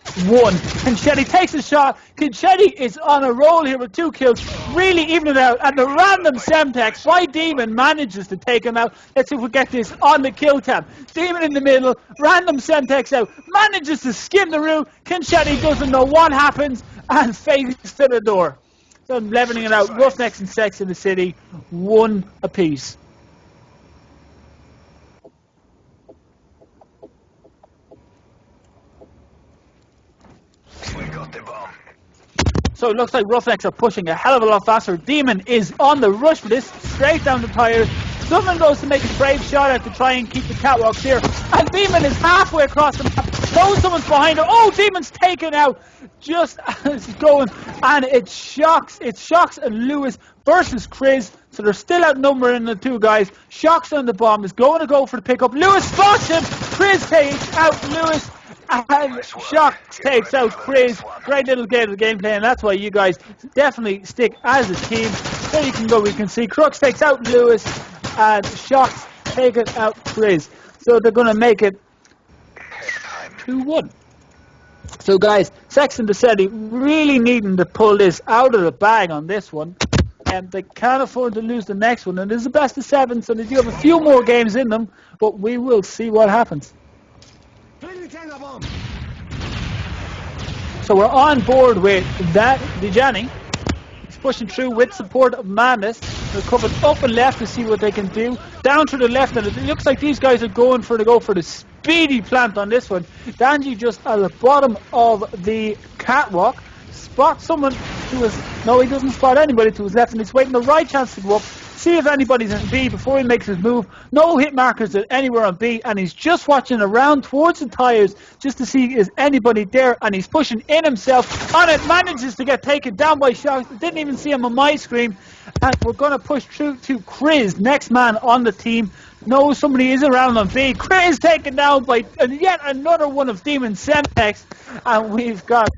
Conchetti takes a shot. Conchetti is on a roll here with 2 kills, really even it out, and the random Semtex by Demon manages to take him out. Let's see if we get this on the kill cam. Demon in the middle, random Semtex out, manages to skim the route. Conchetti doesn't know what happens and fades to the door. So leveling it out, Roughnecks and Sex in the City, 1 apiece. We got the bomb. So it looks like Roughnecks are pushing a hell of a lot faster. Demon is on the rush for this, straight down the Tyres. Someone goes to make a brave shot out to try and keep the catwalk clear, and Demon is halfway across the map. Knows someone's behind her. Oh, Demon's taken out just as he's going, and it's Shocks and Lewis versus Chris. So they're still outnumbering the 2 guys. Shocks on the bomb is going to go for the pickup. Lewis spots him. Chris takes out Lewis. And Shocks takes out Chris. Great little game of gameplay, and that's why you guys definitely stick as a team. There you can go, we can see Crux takes out Lewis, and Shocks taking out Chris. So they're going to make it 2-1. So guys, Sex and the City really needing to pull this out of the bag on this one. And they can't afford to lose the next one. And this is the best of 7, so they do have a few more games in them, but we will see what happens. So we're on board with that Dijani. He's pushing through with support of Madness. They're covered up and left to see what they can do. Down to the left, and it looks like these guys are going for the speedy plant on this one. Danji just at the bottom of the catwalk. Spot someone who is... No, he doesn't spot anybody to his left, and he's waiting the right chance to go up. See if anybody's in B before he makes his move. No hit markers anywhere on B, and he's just watching around towards the Tyres just to see is anybody there, and he's pushing in himself on it, manages to get taken down by Shocks. Didn't even see him on my screen, and we're going to push through to Chris, next man on the team. No, somebody is around on B. Chris taken down by yet another one of Demon Semtex, and we've got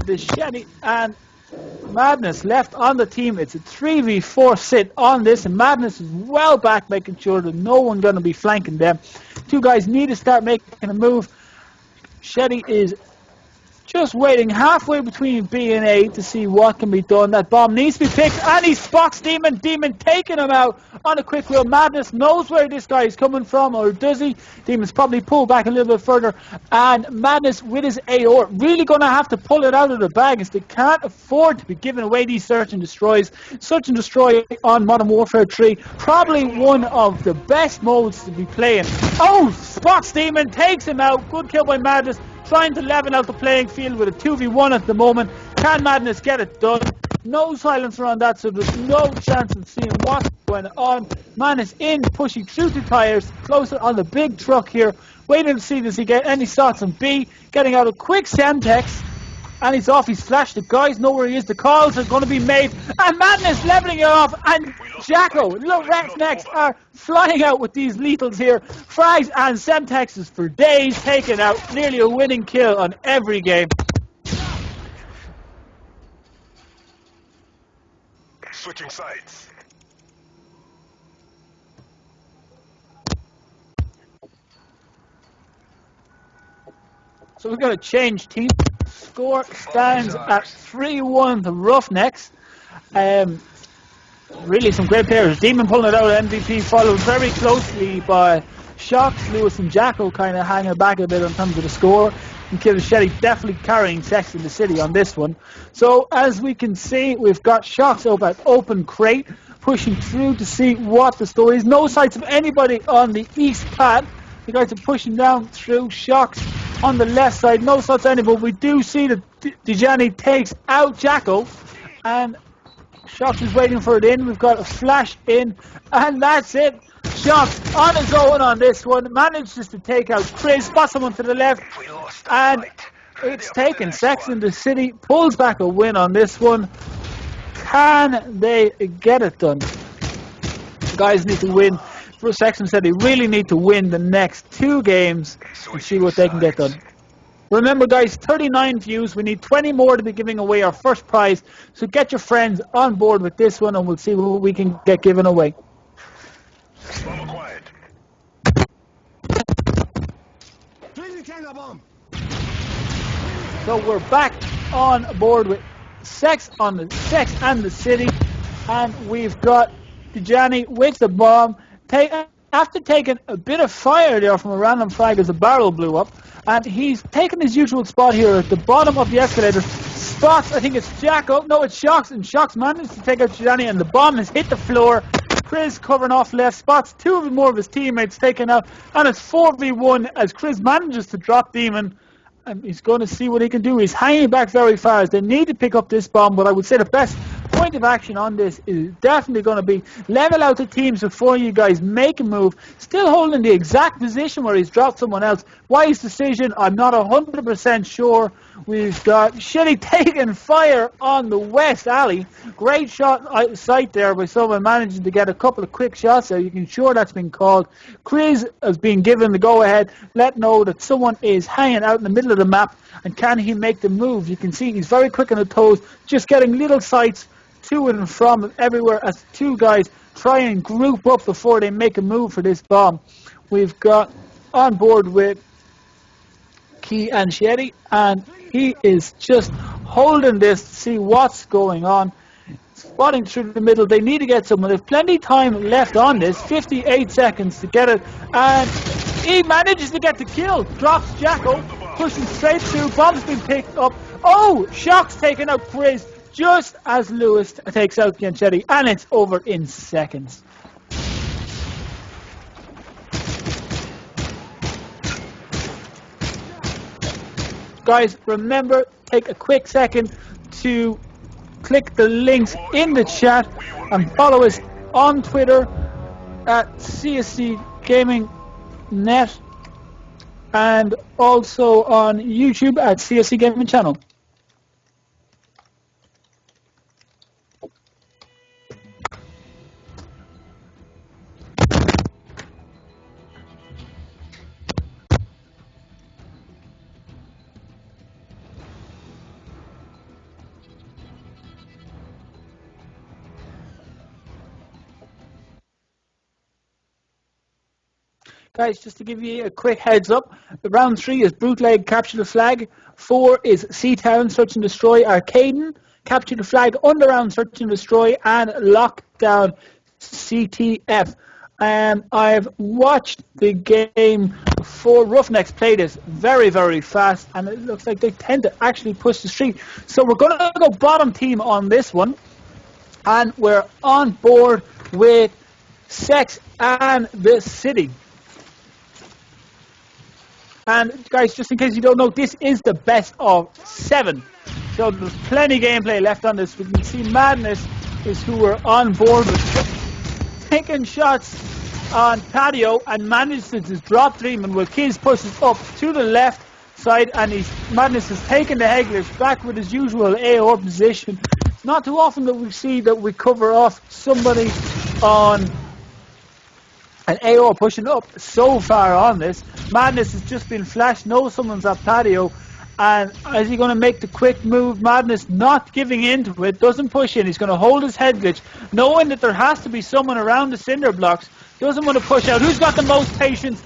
the Shetty and Madness left on the team. It's a 3v4 sit on this, and Madness is well back, making sure that no one going to be flanking them. Two guys need to start making a move. Shetty is just waiting halfway between B and A to see what can be done. That bomb needs to be picked, and he spots Demon. Demon taking him out on a quick wheel. Madness knows where this guy is coming from, or does he? Demon's probably pulled back a little bit further, and Madness with his AR really going to have to pull it out of the bag, as they can't afford to be giving away these search and destroys. Search and destroy on Modern Warfare 3, probably one of the best modes to be playing. Oh, spots Demon, takes him out. Good kill by Madness. Trying to level out the playing field with a 2v1 at the moment. Can Madness get it done? No silencer on that, so there's no chance of seeing what's going on. Madness in, pushing through the tyres, closer on the big truck here. Waiting to see does he get any shots on B. Getting out a quick Semtex. And he's off, he's flashed. The guys know where he is. The calls are going to be made. And Madness leveling it off. And Jacko, little Rednecks are flying out with these lethals here. Frags and Semtexes for days, taking out nearly a winning kill on every game. Switching sides. So we're going to change team. Score stands at 3-1 the Roughnecks. Really some great players. Demon pulling it out, MVP followed very closely by Shocks, Lewis and Jacko kind of hanging back a bit in terms of the score. And Kilshetty definitely carrying Sex in the City on this one. So as we can see, we've got Shocks up at open crate, pushing through to see what the story is. No sights of anybody on the east pad. The guys are pushing down through. Shocks on the left side, no such anybody, but we do see that Dejani takes out Jacko, and Shocks is waiting for it in. We've got a flash in, and that's it. Shocks on his own on this one, manages to take out Chris, spots someone to the left, and it's taken. Sex in the City pulls back a win on this one. Can they get it done? The guys need to win. For Sex and City, they really need to win the next 2 games and see what they can get done. Remember guys, 39 views. We need 20 more to be giving away our first prize. So get your friends on board with this one and we'll see what we can get given away. So we're back on board with Sex and the City, and we've got Dejani with the bomb. After taking a bit of fire there from a random frag as the barrel blew up, and he's taken his usual spot here at the bottom of the escalator. Spots, I think it's Jacko, no, it's Shocks, and Shocks managed to take out Dejani, and the bomb has hit the floor. Chris covering off left, spots 2 more of his teammates taken out, and it's 4v1 as Chris manages to drop Demon. And he's going to see what he can do. He's hanging back very fast. They need to pick up this bomb, but I would say the best point of action on this is definitely going to be level out the teams before you guys make a move. Still holding the exact position where he's dropped someone else. Wise decision, I'm not 100% sure. We've got Shitty taking fire on the west alley. Great shot out of sight there by someone managing to get a couple of quick shots there. You can sure that's been called. Chris has been given the go-ahead. Let know that someone is hanging out in the middle of the map, and can he make the move? You can see he's very quick on the toes, just getting little sights to and from everywhere as 2 guys try and group up before they make a move for this bomb. We've got on board with Key and Shetty, and he is just holding this to see what's going on. Spotting through the middle, they need to get someone. There's plenty of time left on this, 58 seconds to get it, and he manages to get the kill. Drops Jacko, pushing straight through, bomb's been picked up. Oh, Shocks taking out Chris just as Lewis takes out Gianchetti, and it's over in seconds. Guys, remember, take a quick second to click the links in the chat and follow us on Twitter at CsC Gaming Net and also on YouTube at CsC Gaming Channel. Guys, just to give you a quick heads up, round 3 is Bootleg, Capture the Flag. 4 is Seatown, Search and Destroy, Arcaden, Capture the Flag, Underground, Search and Destroy, and Lockdown, CTF. I've watched the game for Roughnecks play this very, very fast, and it looks like they tend to actually push the street. So we're going to go bottom team on this one, and we're on board with Sex and the City. And guys, just in case you don't know, this is the best of 7. So there's plenty of gameplay left on this. We can see Madness is who we're on board with. Taking shots on Patio and manages to drop Dreaming while Kiz pushes up to the left side, and Madness is taking the Heglish back with his usual AOR position. It's not too often that we see that we cover off somebody on an AOR pushing up so far on this. Madness has just been flashed, knows someone's at Patio, and is he going to make the quick move? Madness not giving into it, doesn't push in. He's going to hold his head glitch, knowing that there has to be someone around the cinder blocks. Doesn't want to push out. Who's got the most patience?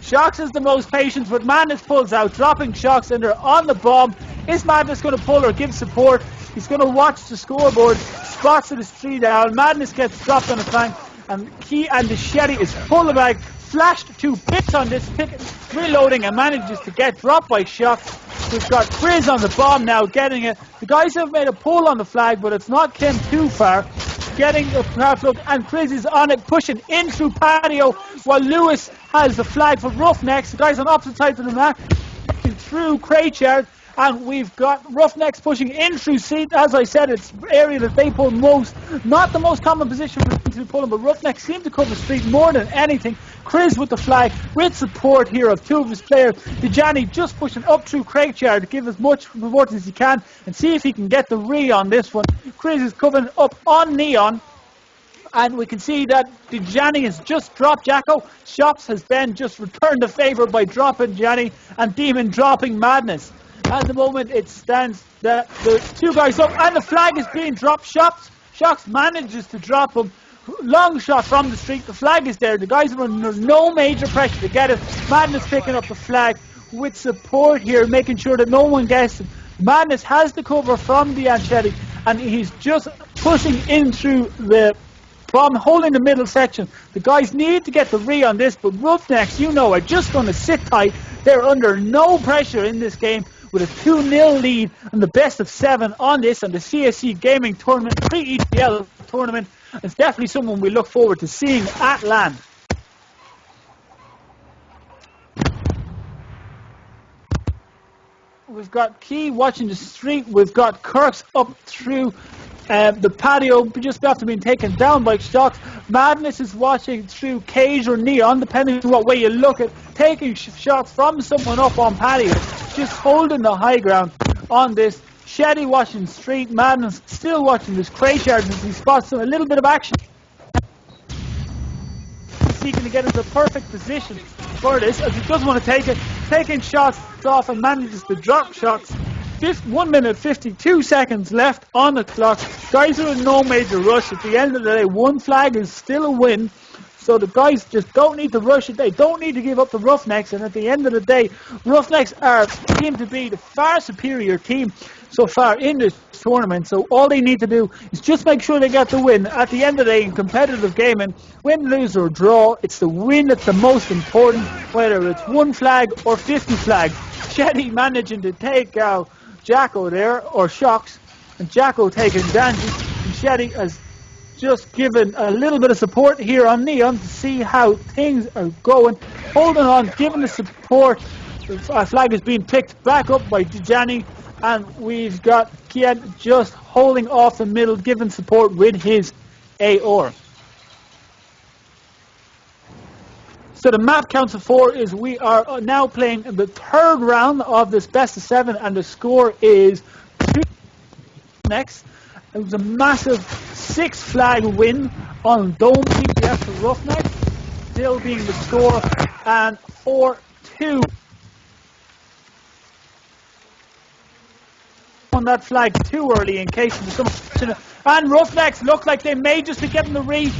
Shocks has the most patience, but Madness pulls out, dropping Shocks, and they're on the bomb. Is Madness going to pull or give support? He's going to watch the scoreboard, spots it as 3 down. Madness gets dropped on the flank, and Key and the Shetty is full of bag, flashed 2 picks on this, reloading, and manages to get dropped by Shocks. We've got Grizz on the bomb now, getting it. The guys have made a pull on the flag, but it's not came too far. Getting a craft look, and Grizz is on it, pushing in through Patio, while Lewis has the flag for Roughnecks. The guys on opposite sides of the map, through Craychard, and we've got Roughnecks pushing in through Seat. As I said, it's the area that they pull most. Not the most common position for them to pull them, but Roughnecks seem to cover street more than anything. Chris with the flag, with support here of 2 of his players. Dejani just pushing up through Craigyard to give as much support as he can and see if he can get the re on this one. Chris is coming up on Neon, and we can see that Dejani has just dropped Jacko. Shops has then just returned the favour by dropping Johnny, and Demon dropping Madness. At the moment, it stands that the 2 guys up, and the flag is being dropped. Shocks manages to drop him. Long shot from the street. The flag is there. The guys are under no major pressure to get it. Madness picking up the flag with support here, making sure that no one gets it. Madness has the cover from the Anchetti, and he's just pushing in through the bomb, holding the middle section. The guys need to get the re on this, but Roughnecks, you know, are just going to sit tight. They're under no pressure in this game, with a 2-0 lead and the best of 7 on this, on the CsC Gaming Tournament, pre-EPL tournament. It's definitely someone we look forward to seeing at LAN. We've got Key watching the street. We've got Kirks up through the Patio, just after being taken down by Shocks. Madness is watching through Cage or Neon, depending on what way you look at, taking shots from someone up on Patio, just holding the high ground on this. Shetty watching street. Madness still watching this Craychard as he spots a little bit of action. Seeking to get into the perfect position for this, as he doesn't want to take it, taking shots off and manages to drop shots. 1 minute 52 seconds left on the clock. Guys are in no major rush. At the end of the day, 1 flag is still a win. So the guys just don't need to rush it. They don't need to give up the Roughnecks. And at the end of the day, Roughnecks are deemed to be the far superior team so far in this tournament. So all they need to do is just make sure they get the win. At the end of the day, in competitive gaming, win, lose or draw, it's the win that's the most important, whether it's 1 flag or 50 flags. Shetty managing to take out Jacko there, or Shocks, and Jacko taking Danji, and Shetty has just given a little bit of support here on Neon to see how things are going, holding on, giving the support. The flag is being picked back up by Dejani, and we've got Kian just holding off the middle, giving support with his AOR. So the map counts of 4 is we are now playing the 3rd round of this best of 7, and the score is 2 next. It was a massive 6 flag win on Dome CPF for Roughnecks, still being the score, and 4-2 on that flag too early in case of some. And Roughnecks look like they may just be getting the read.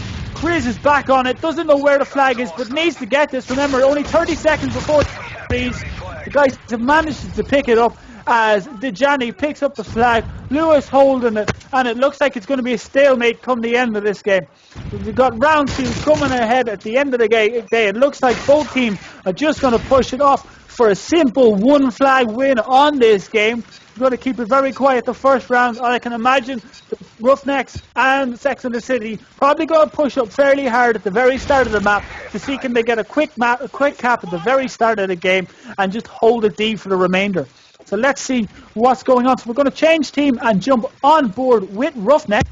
Grizz is back on it, doesn't know where the flag is, but needs to get this. Remember, only 30 seconds before the guys have managed to pick it up as Dejani picks up the flag, Lewis holding it, and it looks like it's going to be a stalemate come the end of this game. We've got round 2 coming ahead at the end of the day. It looks like both teams are just going to push it off for a simple 1 flag win on this game. We're going to keep it very quiet the first round. I can imagine the Roughnecks and Sex and the City probably going to push up fairly hard at the very start of the map to see can they get a quick cap at the very start of the game and just hold it deep for the remainder. So let's see what's going on. So we're going to change team and jump on board with Roughnecks,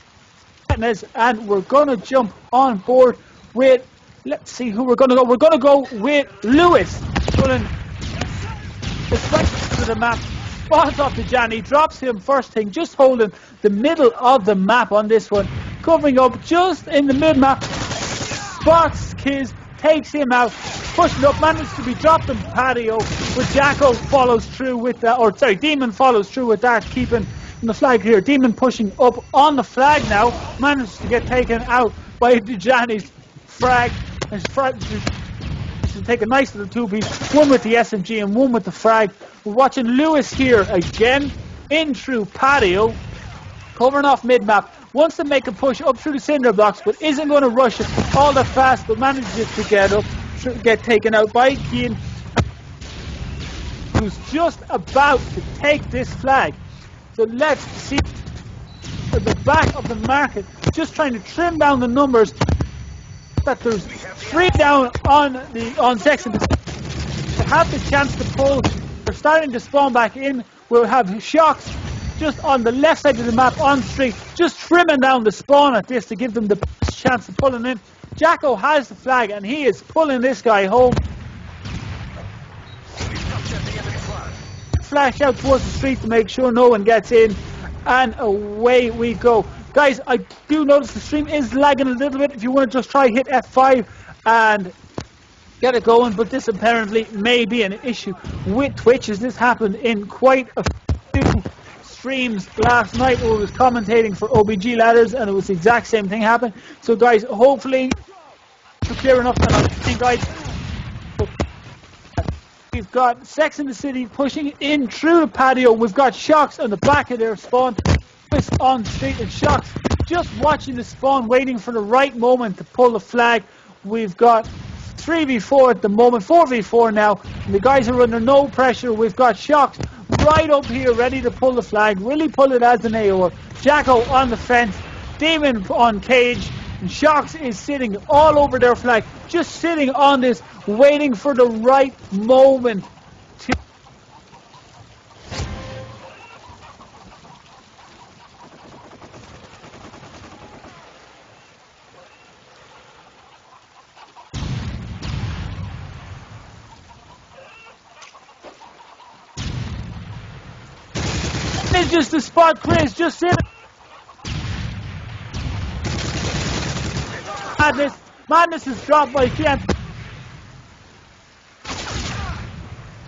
and we're going to jump on board with, let's see who we're going to go. We're going to go with Lewis, pulling the strike to the map. Spawns off to Johnny, drops him first thing, just holding the middle of the map on this one. Covering up just in the mid-map, spots Kiz, takes him out, pushing up, manages to be dropped in patio, but Jacko follows through with that, Demon follows through with that, keeping the flag here. Demon pushing up on the flag now, manages to get taken out by Johnny's frag. His frag to take a nice little 2-piece, one with the SMG and one with the frag. We're watching Lewis here again, in through patio, covering off mid-map. Wants to make a push up through the cinder blocks, but isn't going to rush it all that fast, but manages to get taken out by Keane, who's just about to take this flag. So let's see at the back of the market, just trying to trim down the numbers. That there's 3 down on section to have the chance to pull. They're starting to spawn back in. We'll have Shocks just on the left side of the map on street, just trimming down the spawn at this to give them the best chance of pulling in. Jacko has the flag and he is pulling this guy home. Flash out towards the street to make sure no one gets in, and away we go. Guys, I do notice the stream is lagging a little bit. If you want to just try hit F5 and get it going, but this apparently may be an issue with Twitch, as this happened in quite a few streams last night where I was commentating for OBG Ladders and it was the exact same thing happened. So guys, hopefully you're clear enough and I'm saying, guys, we've got Sex in the City pushing in through the patio. We've got Shocks on the back of their spawn on street, and Shocks just watching the spawn, waiting for the right moment to pull the flag. We've got 3v4 at the moment, 4v4 now, and the guys are under no pressure. We've got Shocks right up here ready to pull the flag. Will he pull it as an AOR? Jacko on the fence, Demon on cage, and Shocks is sitting all over their flag, just sitting on this, waiting for the right moment to... It's just a spot, Chris, just sitting. Madness is dropped by Kian.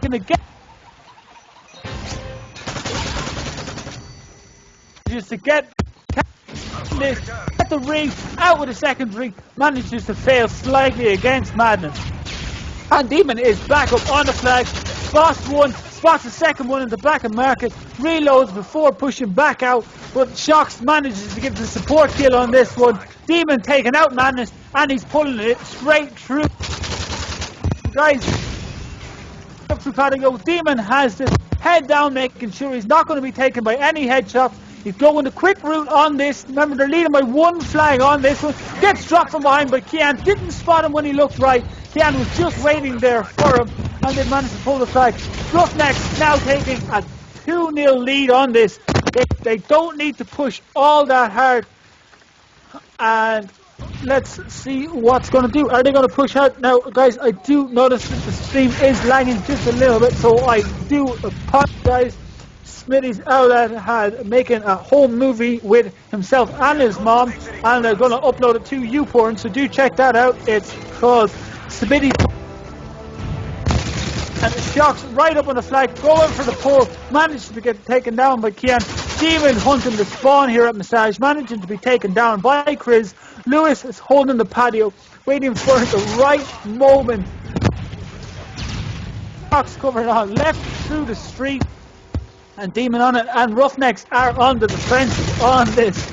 Gonna get just to get this at the ring, out with a second ring, manages to fail slightly against Madness. And Demon is back up on the flag, spots one, spots the second one in the back of market, reloads before pushing back out, but Shocks manages to get the support kill on this one. Demon taking out Madness, and he's pulling it straight through. Guys, up through patio, Demon has this head down, making sure he's not going to be taken by any headshots. He's going the quick route on this. Remember, they're leading by 1 flag on this one. Gets dropped from behind by Kian. Didn't spot him when he looked right. Kian was just waiting there for him, and they managed to pull the flag. Roughnecks now taking a 2-0 lead on this. They don't need to push all that hard. And let's see what's going to do. Are they going to push out? Now, guys, I do notice that the stream is lagging just a little bit, so I do apologize. Smitty's out had making a home movie with himself and his mom, and they're going to upload it to YouPorn, so do check that out. It's called Smitty. And Shocks right up on the flag, going for the pull, managed to get taken down by Kian. Demon hunting the spawn here at Massage, managing to be taken down by Chris. Lewis is holding the patio, waiting for the right moment. Fox covered on left through the street, and Demon on it, and Roughnecks are on the defensive on this.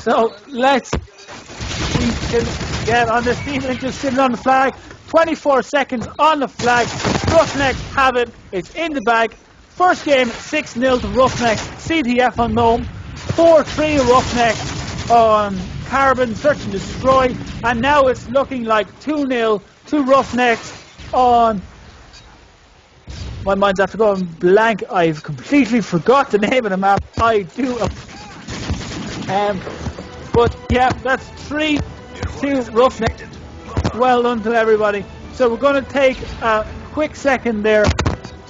So let's see if we can get on this. Demon just sitting on the flag. 24 seconds on the flag. Roughnecks have it. It's in the bag. First game 6-0 to Roughnecks. CTF on Gnome. 4-3 Roughnecks on Carbon Search and Destroy. And now it's looking like 2-0 to Roughnecks on... My mind's after going blank. I've completely forgot the name of the map. I do. But yeah, that's 3-2 Roughnecks. Well done to everybody. So we're going to take a quick second there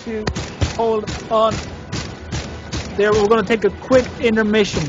to hold on. There, we're going to take a quick intermission.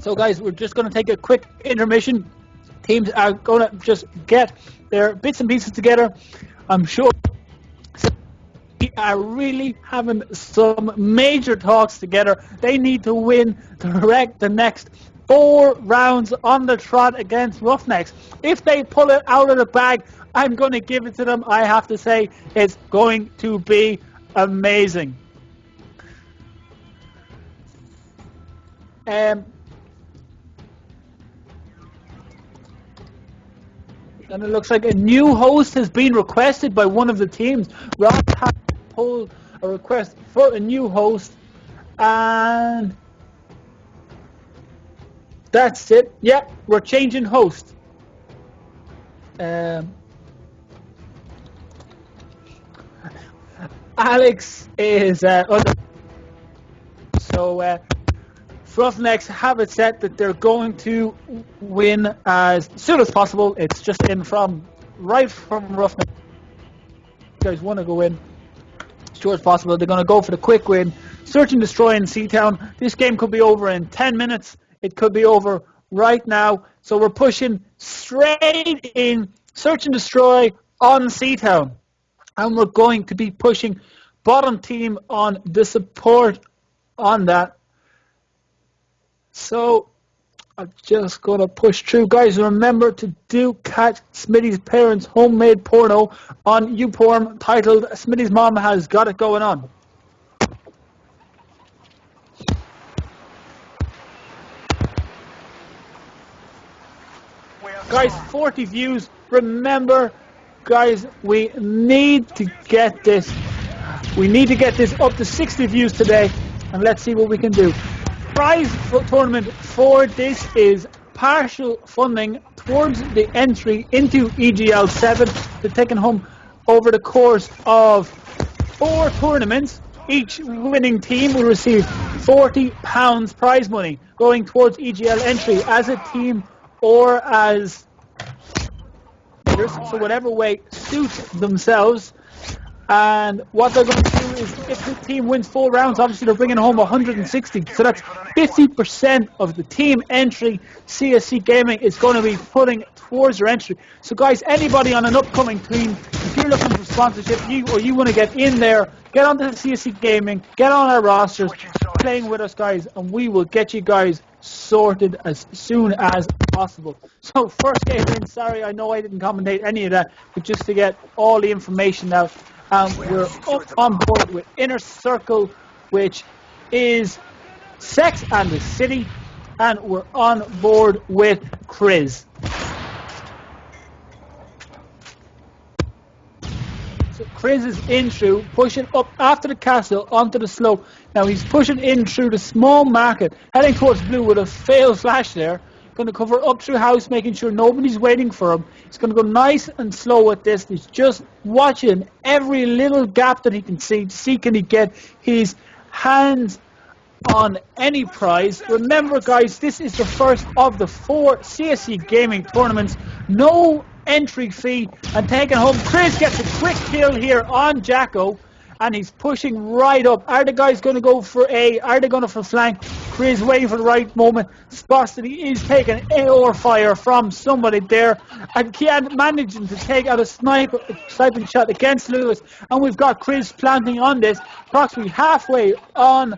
So guys, we're just going to take a quick intermission. Teams are going to just get their bits and pieces together. I'm sure we are really having some major talks together. They need to win the next 4 rounds on the trot against Roughnecks. If they pull it out of the bag, I'm going to give it to them. I have to say, it's going to be amazing. And it looks like a new host has been requested by one of the teams. Rob has pulled a request for a new host, and that's it. Yeah, we're changing host. Alex is so Roughnecks have it set that they're going to win as soon as possible. It's just in from Roughnecks. You guys want to go in as soon as possible. They're going to go for the quick win. Search and Destroy in Seatown. This game could be over in 10 minutes. It could be over right now. So we're pushing straight in Search and Destroy on Seatown. And we're going to be pushing bottom team on the support on that. So I'm just going to push through. Guys, remember to do catch Smitty's parents' homemade porno on YouPorn titled Smitty's Mom Has Got It Going On. Guys, 40 views. Remember, guys, we need to get this. We need to get this up to 60 views today. And let's see what we can do. Prize tournament for this is partial funding towards the entry into EGL 7. They're taken home over the course of 4 tournaments. Each winning team will receive £40 prize money going towards EGL entry as a team or as leaders, so whatever way suits themselves. And what they're going to do is, if the team wins 4 rounds, obviously they're bringing home 160. So that's 50% of the team entry CSC Gaming is going to be putting towards their entry. So guys, anybody on an upcoming team, if you're looking for sponsorship or you want to get in there, get onto the CSC Gaming, get on our rosters, playing with us guys, and we will get you guys sorted as soon as possible. So first game in, sorry, I know I didn't commentate any of that, but just to get all the information out. We're up on board with Inner Circle, which is Sex and the City, and we're on board with Chris. So Chris is in through, pushing up after the castle onto the slope. Now he's pushing in through the small market, heading towards blue with a failed flash there. Going to cover up through house, making sure nobody's waiting for him. He's going to go nice and slow with this. He's just watching every little gap that he can see to see can he get his hands on any prize. Remember, guys, this is the first of the 4 CSC gaming tournaments. No entry fee, and taking home. Chris gets a quick kill here on Jacko, and he's pushing right up. Are the guys going to go for A? Are they going to for flank? Chris waiting for the right moment. Spots that he is taking AR fire from somebody there, and Kian managing to take out a sniping shot against Lewis. And we've got Chris planting on this, approximately halfway on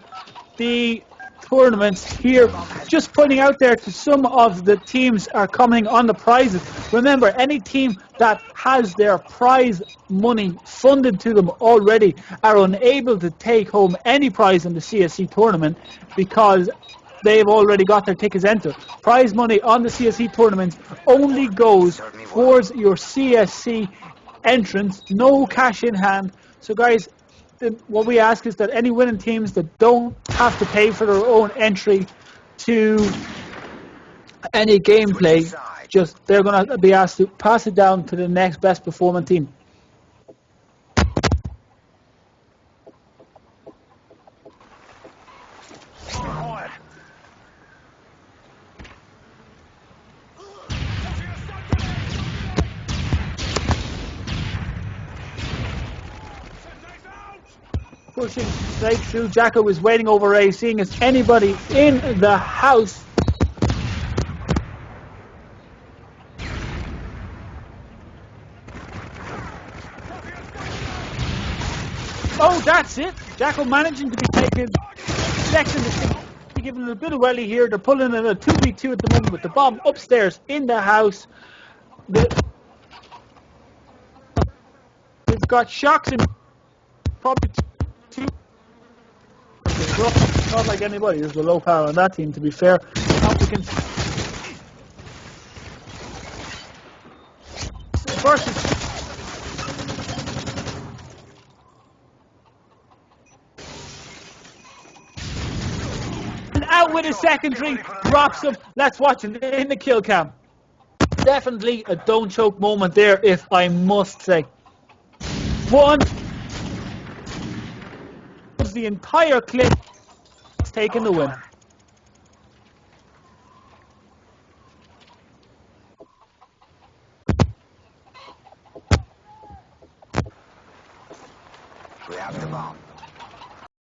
the tournaments here. Just pointing out there to some of the teams are coming on the prizes. Remember, any team that has their prize money funded to them already are unable to take home any prize in the CSC tournament because they've already got their tickets entered. Prize money on the CSC tournaments only goes towards your CSC entrance, no cash in hand. So guys, what we ask is that any winning teams that don't have to pay for their own entry to any gameplay, just they're going to be asked to pass it down to the next best performing team. Pushing straight through. Jacko was waiting over A, seeing as anybody in the house. Oh, that's it. Jacko managing to be taken. Second, giving it a bit of welly here. They're pulling in a 2v2 at the moment with the bomb upstairs in the house. They've got shocks in probably two. Not like anybody. There's a low power on that team, to be fair. Versus out with his secondary, drops him. Let's watch him in the kill cam. Definitely a don't choke moment there, if I must say. One. The entire clip is taking the win. We have the bomb.